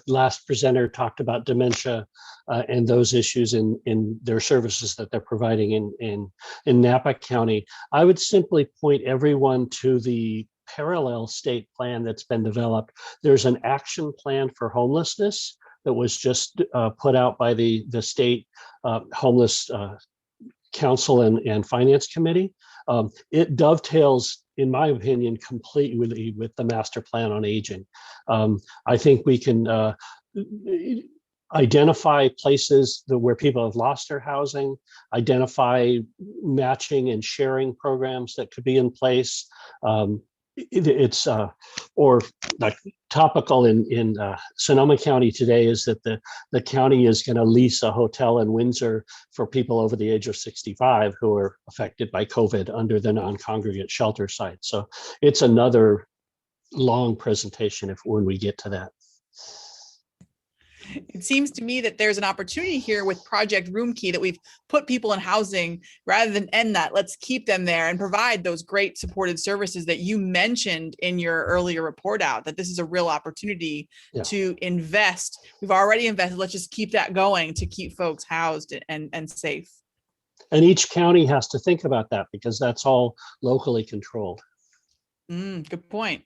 last presenter talked about dementia and those issues in their services that they're providing in Napa County. I would simply point everyone to the parallel state plan that's been developed. There's an action plan for homelessness that was just put out by the state homeless council and finance committee. It dovetails, in my opinion, completely with the master plan on aging. I think we can identify places where people have lost their housing, identify matching and sharing programs that could be in place. It's or like topical in Sonoma County today is that the county is going to lease a hotel in Windsor for people over the age of 65 who are affected by COVID under the non-congregate shelter site. So it's another long presentation when we get to that. It seems to me that there's an opportunity here with Project Room Key, that we've put people in housing rather than end that. Let's keep them there and provide those great supported services that you mentioned in your earlier report out, that this is a real opportunity to invest. We've already invested. Let's just keep that going to keep folks housed and safe. And each county has to think about that, because that's all locally controlled. Good point.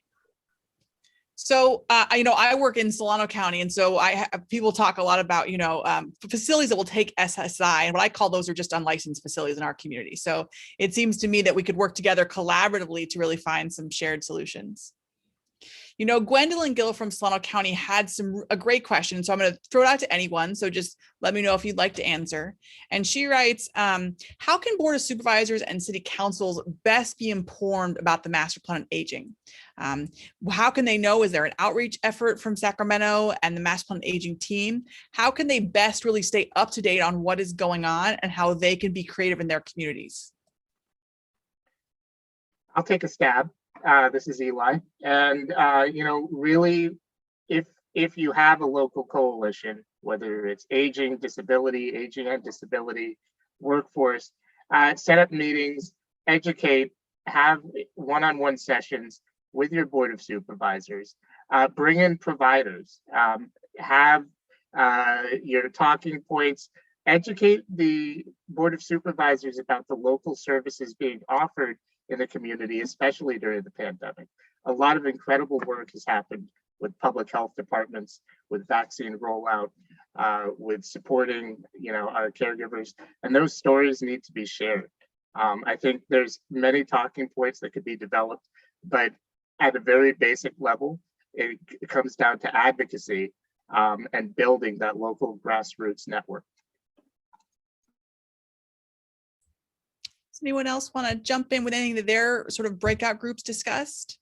So, I work in Solano County, and so people talk a lot about, facilities that will take SSI, and what I call those are just unlicensed facilities in our community. So it seems to me that we could work together collaboratively to really find some shared solutions. You know, Gwendolyn Gill from Solano County had a great question, so I'm going to throw it out to anyone. So just let me know if you'd like to answer. And she writes, how can Board of Supervisors and City Councils best be informed about the Master Plan on Aging? How can they know, is there an outreach effort from Sacramento and the Master Plan on Aging team? How can they best really stay up to date on what is going on and how they can be creative in their communities? I'll take a stab. This is Eli. And, you know, really, if you have a local coalition, whether it's aging, aging and disability, workforce, set up meetings, educate, have one-on-one sessions with your Board of Supervisors, bring in providers, have your talking points, educate the Board of Supervisors about the local services being offered in the community, especially during the pandemic. A lot of incredible work has happened with public health departments, with vaccine rollout, with supporting, you know, our caregivers, and those stories need to be shared. I think there's many talking points that could be developed, but at a very basic level, it comes down to advocacy and building that local grassroots network. Does anyone else want to jump in with anything that their sort of breakout groups discussed?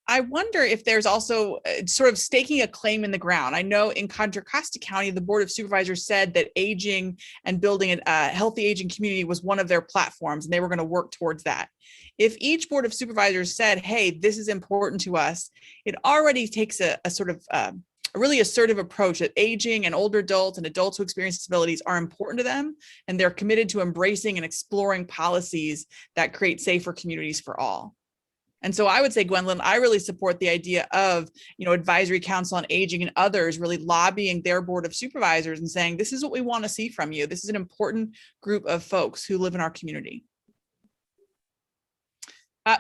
I wonder if there's also sort of staking a claim in the ground. I know in Contra Costa County, the Board of Supervisors said that aging and building a healthy aging community was one of their platforms, and they were going to work towards that. If each Board of Supervisors said, hey, this is important to us, it already takes a sort of a really assertive approach that aging and older adults and adults who experience disabilities are important to them, and they're committed to embracing and exploring policies that create safer communities for all. And so I would say, Gwendolyn, I really support the idea of, you know, Advisory Council on Aging and others really lobbying their Board of Supervisors and saying, this is what we want to see from you. This is an important group of folks who live in our community.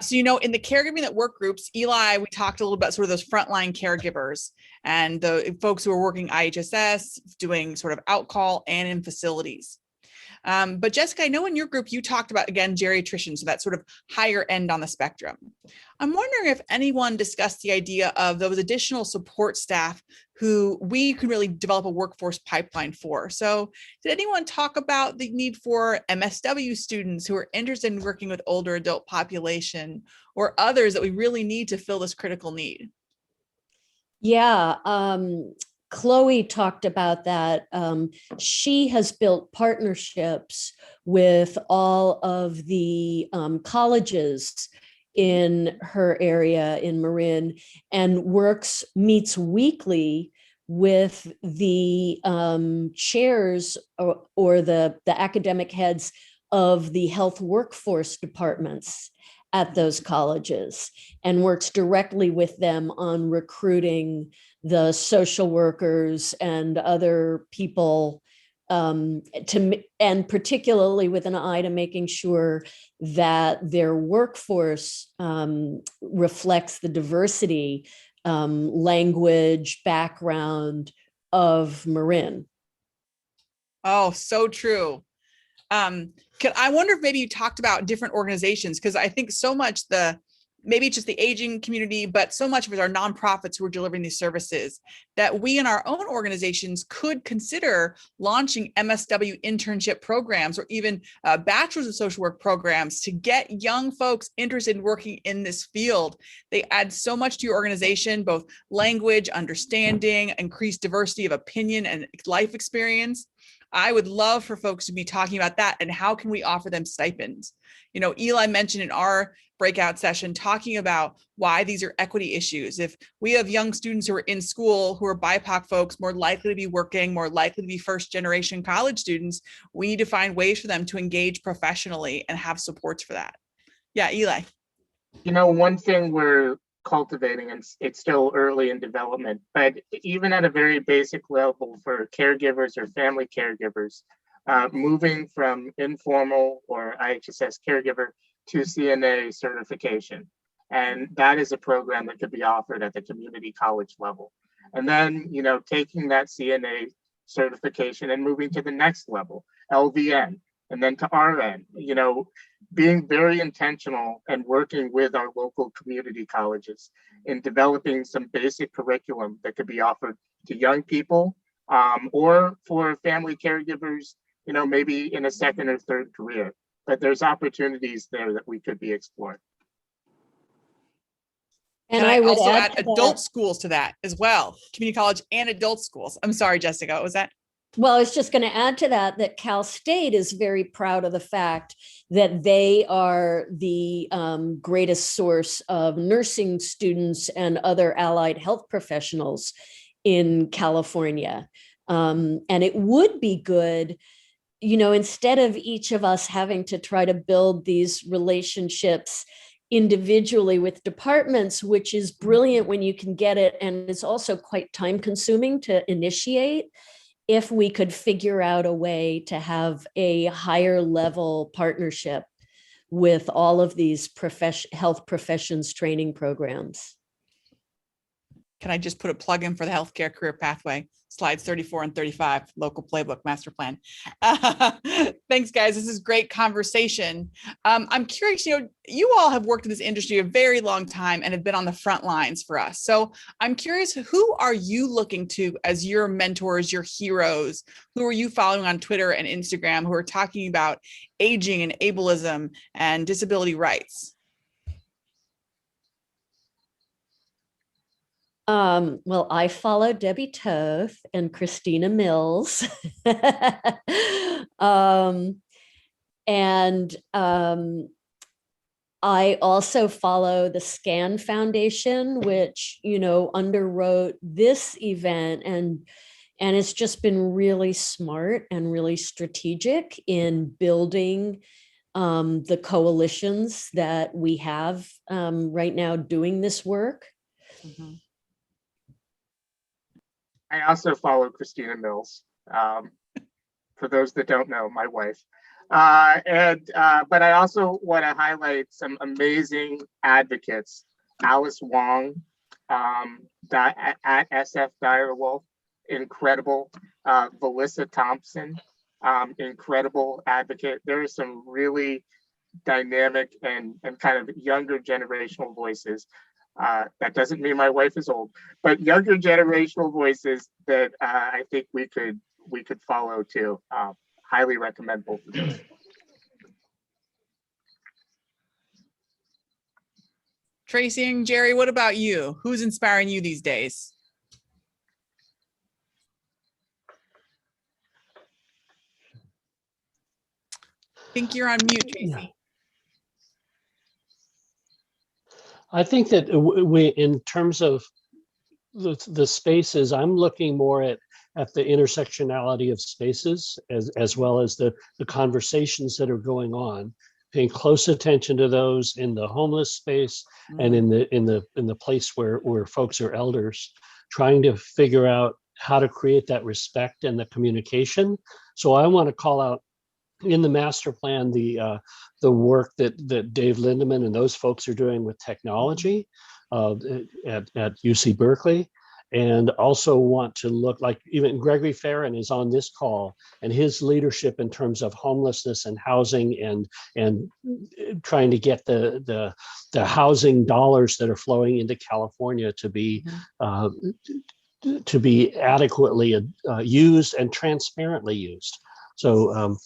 So, you know, in the Caregiving That Work groups, Eli, we talked a little about sort of those frontline caregivers and the folks who are working IHSS, doing sort of outcall and in facilities. But Jessica, I know in your group, you talked about, again, geriatricians, so that sort of higher end on the spectrum. I'm wondering if anyone discussed the idea of those additional support staff who we could really develop a workforce pipeline for. So did anyone talk about the need for MSW students who are interested in working with older adult population or others that we really need to fill this critical need? Yeah, Chloe talked about that. She has built partnerships with all of the colleges in her area in Marin and meets weekly with the chairs or the academic heads of the health workforce departments at those colleges and works directly with them on recruiting the social workers and other people and particularly with an eye to making sure that their workforce reflects the diversity, language, background of Marin. Oh, so true. I wonder if maybe you talked about different organizations, because I think so much maybe it's just the aging community, but so much of it are nonprofits who are delivering these services that we in our own organizations could consider launching MSW internship programs or even bachelor's of social work programs to get young folks interested in working in this field. They add so much to your organization, both language, understanding, increased diversity of opinion and life experience. I would love for folks to be talking about that and how can we offer them stipends? You know, Eli mentioned in our breakout session talking about why these are equity issues. If we have young students who are in school who are BIPOC folks, more likely to be working, more likely to be first generation college students, we need to find ways for them to engage professionally and have supports for that. Yeah, Eli. You know, one thing we're cultivating, and it's still early in development, but even at a very basic level for caregivers or family caregivers, moving from informal or IHSS caregiver to CNA certification. And that is a program that could be offered at the community college level. And then, you know, taking that CNA certification and moving to the next level, LVN, and then to RN. You know, being very intentional and working with our local community colleges in developing some basic curriculum that could be offered to young people, or for family caregivers, maybe in a second or third career. But there's opportunities there that we could be exploring. And I I would also add add to adult that, schools to that as well, community college and adult schools. I'm sorry, Jessica, what was that? well, I was just going to add to that, that Cal State is very proud of the fact that they are the greatest source of nursing students and other allied health professionals in California. And it would be good, instead of each of us having to try to build these relationships individually with departments, which is brilliant when you can get it, and it's also quite time consuming to initiate, if we could figure out a way to have a higher level partnership with all of these health professions training programs. Can I just put a plug in for the healthcare career pathway? Slides 34 and 35, local playbook master plan. Thanks, guys. This is great conversation. I'm curious, you all have worked in this industry a very long time and have been on the front lines for us. So I'm curious, who are you looking to as your mentors, your heroes? Who are you following on Twitter and Instagram who are talking about aging and ableism and disability rights? Well, I follow Debbie Toth and Christina Mills. I also follow the SCAN Foundation, which, underwrote this event, and it's just been really smart and really strategic in building the coalitions that we have right now doing this work. Mm-hmm. I also follow Christina Mills. For those that don't know, my wife. But I also want to highlight some amazing advocates. Alice Wong, at SF Direwolf, incredible. Melissa Thompson, incredible advocate. There are some really dynamic and kind of younger generational voices. That doesn't mean my wife is old, but younger generational voices that I think we could follow too. Highly recommend both of those. Tracy and Jerry, what about you? Who's inspiring you these days? I think you're on mute, Tracy. Yeah. I think that we, in terms of the spaces, I'm looking more at the intersectionality of spaces as well as the conversations that are going on, paying close attention to those in the homeless space and in the place where folks are elders, trying to figure out how to create that respect and the communication. So I want to call out in the master plan the work that Dave Lindeman and those folks are doing with technology at UC Berkeley, and also want to look like even Gregory Farron is on this call, and his leadership in terms of homelessness and housing and trying to get the housing dollars that are flowing into California to be adequately used and transparently used. So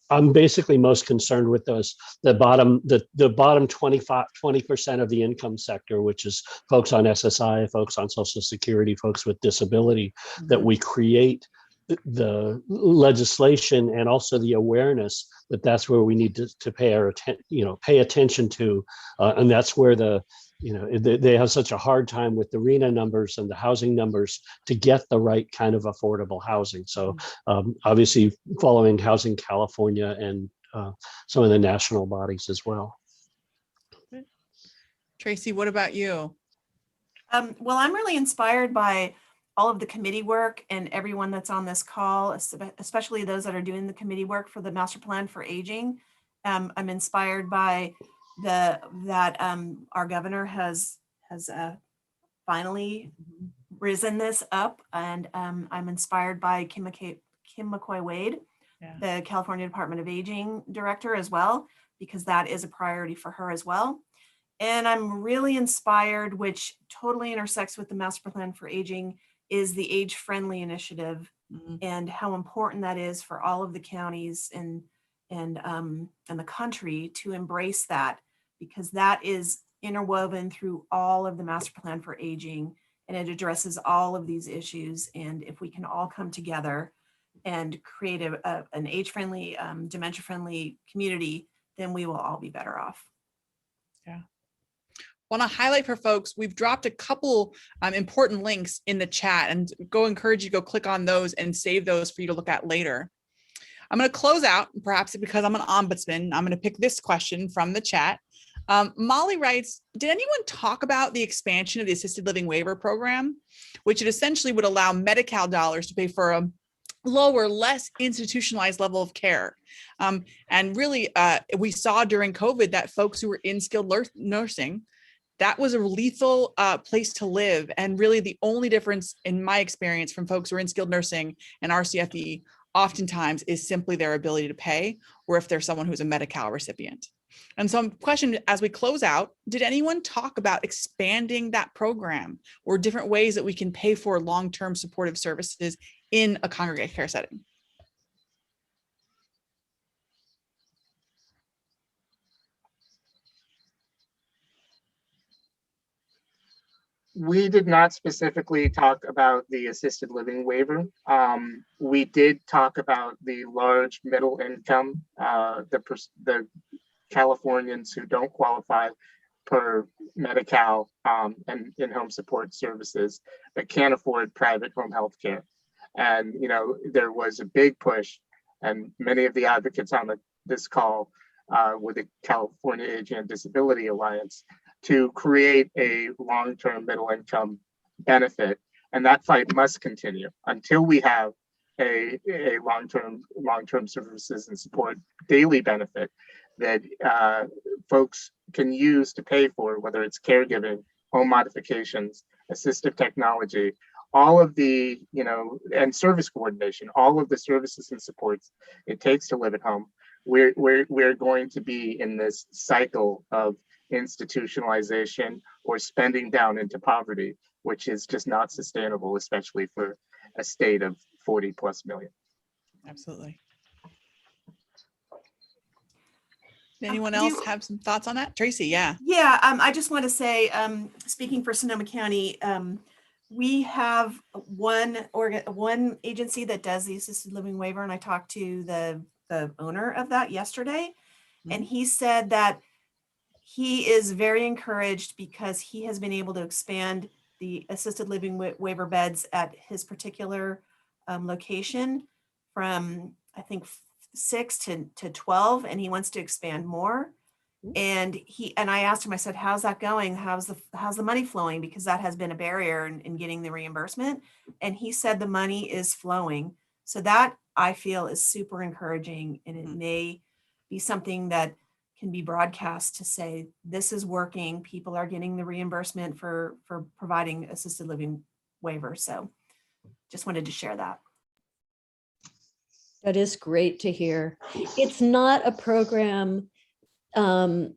I'm basically most concerned with the bottom 20% of the income sector, which is folks on SSI, folks on Social Security, folks with disability, that we create the legislation and also the awareness that that's where we need to pay our pay attention to, and that's where they have such a hard time with the RENA numbers and the housing numbers to get the right kind of affordable housing. So obviously following Housing California and some of the national bodies as well. Tracy, what about you? Well, I'm really inspired by all of the committee work and everyone that's on this call, especially those that are doing the committee work for the Master Plan for Aging. I'm inspired by that our governor has finally risen this up, and I'm inspired by Kim McCoy Wade, the California Department of Aging director as well, because that is a priority for her as well. And I'm really inspired, which totally intersects with the Master Plan for Aging, is the Age Friendly Initiative, and how important that is for all of the counties and the country to embrace that, because that is interwoven through all of the Master Plan for Aging, and it addresses all of these issues. And if we can all come together and create an age-friendly, dementia-friendly community, then we will all be better off. Yeah. Want to highlight for folks, we've dropped a couple important links in the chat, and encourage you to go click on those and save those for you to look at later. I'm going to close out, perhaps because I'm an ombudsman, I'm going to pick this question from the chat. Molly writes, did anyone talk about the expansion of the assisted living waiver program, which it essentially would allow Medi-Cal dollars to pay for a lower, less institutionalized level of care? And really, we saw during COVID that folks who were in skilled nursing, that was a lethal place to live. And really the only difference in my experience from folks who are in skilled nursing and RCFE oftentimes is simply their ability to pay, or if there's someone who's a Medi-Cal recipient. And so question, as we close out, did anyone talk about expanding that program or different ways that we can pay for long-term supportive services in a congregate care setting? We did not specifically talk about the assisted living waiver. We did talk about the large middle income, the Californians who don't qualify per Medi-Cal and in-home support services that can't afford private home health care. And, there was a big push, and many of the advocates on this call with the California Aging and Disability Alliance to create a long-term middle income benefit. And that fight must continue until we have a long-term services and support daily benefit that folks can use to pay for, whether it's caregiving, home modifications, assistive technology, all of the, and service coordination, all of the services and supports it takes to live at home. We're going to be in this cycle of institutionalization or spending down into poverty, which is just not sustainable, especially for a state of 40+ million. Absolutely. Anyone else have some thoughts on that? Tracy, yeah. Yeah, I just want to say, speaking for Sonoma County, we have one agency that does the assisted living waiver, and I talked to the owner of that yesterday, and he said that he is very encouraged because he has been able to expand the assisted living waiver beds at his particular location from, I think, 6 to 12, and he wants to expand more. And I asked him, I said, how's that going? How's the money flowing? Because that has been a barrier in getting the reimbursement. And he said the money is flowing. So that, I feel, is super encouraging, and it may be something that can be broadcast to say, this is working. People are getting the reimbursement for providing assisted living waivers. So just wanted to share that. That is great to hear. It's not a program that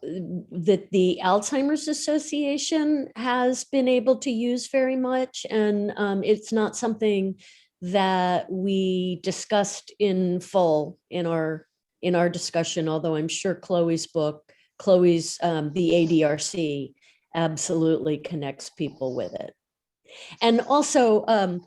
the Alzheimer's Association has been able to use very much. And it's not something that we discussed in full in our discussion, although I'm sure Chloe's the ADRC absolutely connects people with it. And also,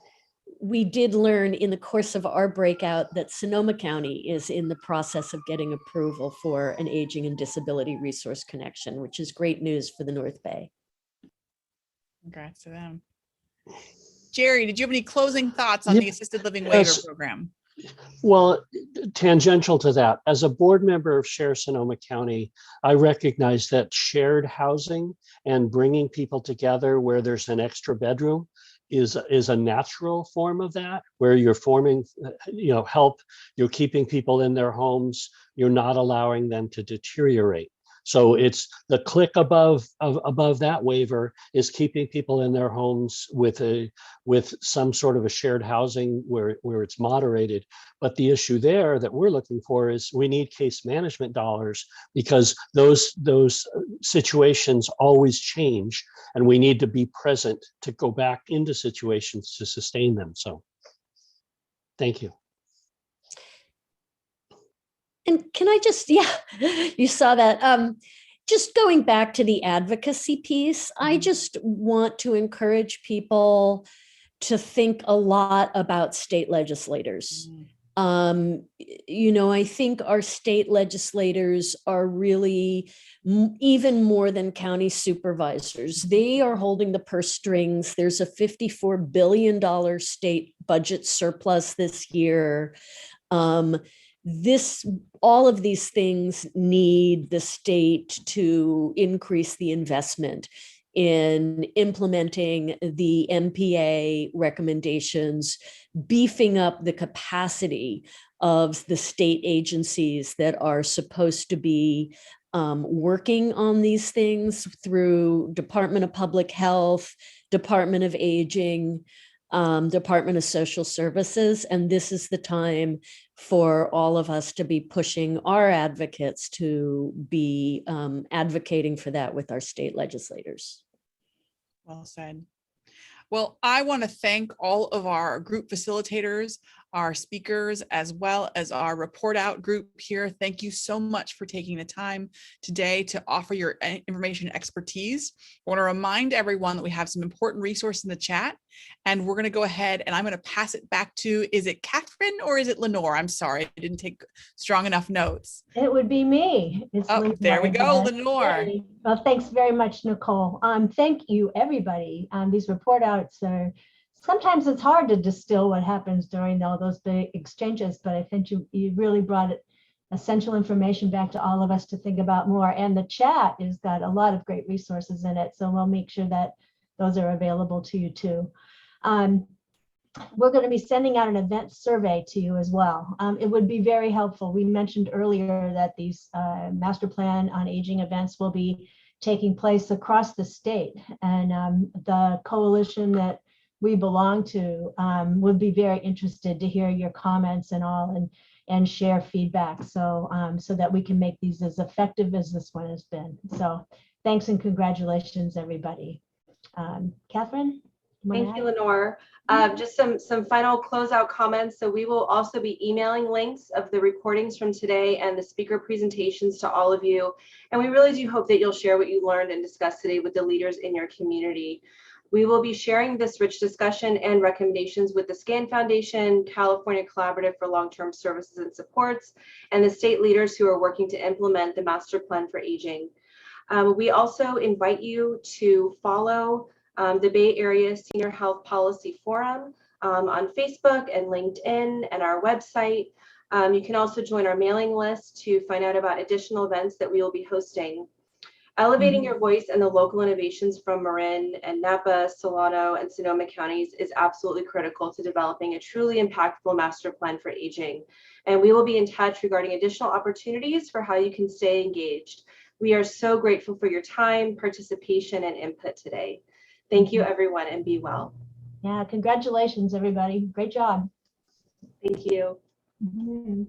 we did learn in the course of our breakout that Sonoma County is in the process of getting approval for an aging and disability resource connection, which is great news for the North Bay. Congrats to them. Jerry, did you have any closing thoughts on the assisted living waiver program? Well, tangential to that, as a board member of Share Sonoma County, I recognize that shared housing and bringing people together where there's an extra bedroom is a natural form of that, where you're forming, help, you're keeping people in their homes, you're not allowing them to deteriorate. So it's the click above that waiver is keeping people in their homes with some sort of a shared housing where it's moderated. But the issue there that we're looking for is we need case management dollars, because those situations always change, and we need to be present to go back into situations to sustain them. So thank you. And can I just, yeah, you saw that. Just going back to the advocacy piece, I just want to encourage people to think a lot about state legislators. You know, I think our state legislators are really even more than county supervisors. They are holding the purse strings. There's a $54 billion state budget surplus this year. All of these things need the state to increase the investment in implementing the MPA recommendations, beefing up the capacity of the state agencies that are supposed to be working on these things through Department of Public Health, Department of Aging, Department of Social Services. And this is the time for all of us to be pushing our advocates to be advocating for that with our state legislators. Well said. Well, I want to thank all of our group facilitators, our speakers, as well as our report out group here. Thank you so much for taking the time today to offer your information and expertise. I want to remind everyone that we have some important resources in the chat, and we're going to go ahead and I'm going to pass it back to, is it Catherine or is it Lenore? I'm sorry, I didn't take strong enough notes. It would be me. It's Oh, there we go, Lenore. Yay. Well, thanks very much, Nicole. Thank you, everybody. These report outs are, sometimes it's hard to distill what happens during all those big exchanges, but I think you really brought essential information back to all of us to think about more. And the chat has got a lot of great resources in it, so we'll make sure that those are available to you too. We're going to be sending out an event survey to you as well. It would be very helpful. We mentioned earlier that these master plan on aging events will be taking place across the state, and the coalition that we belong to would be very interested to hear your comments and all, and share feedback, so that we can make these as effective as this one has been. So thanks and congratulations, everybody. Catherine? Thank you, Lenore. Just some final closeout comments. So we will also be emailing links of the recordings from today and the speaker presentations to all of you. And we really do hope that you'll share what you learned and discussed today with the leaders in your community. We will be sharing this rich discussion and recommendations with the SCAN Foundation, California Collaborative for Long-Term Services and Supports, and the state leaders who are working to implement the Master Plan for Aging. We also invite you to follow the Bay Area Senior Health Policy Forum on Facebook and LinkedIn and our website. You can also join our mailing list to find out about additional events that we will be hosting. Elevating your voice and the local innovations from Marin and Napa, Solano, and Sonoma counties is absolutely critical to developing a truly impactful master plan for aging. And we will be in touch regarding additional opportunities for how you can stay engaged. We are so grateful for your time, participation, and input today. Thank you, everyone, and be well. Yeah, congratulations, everybody. Great job. Thank you. Mm-hmm.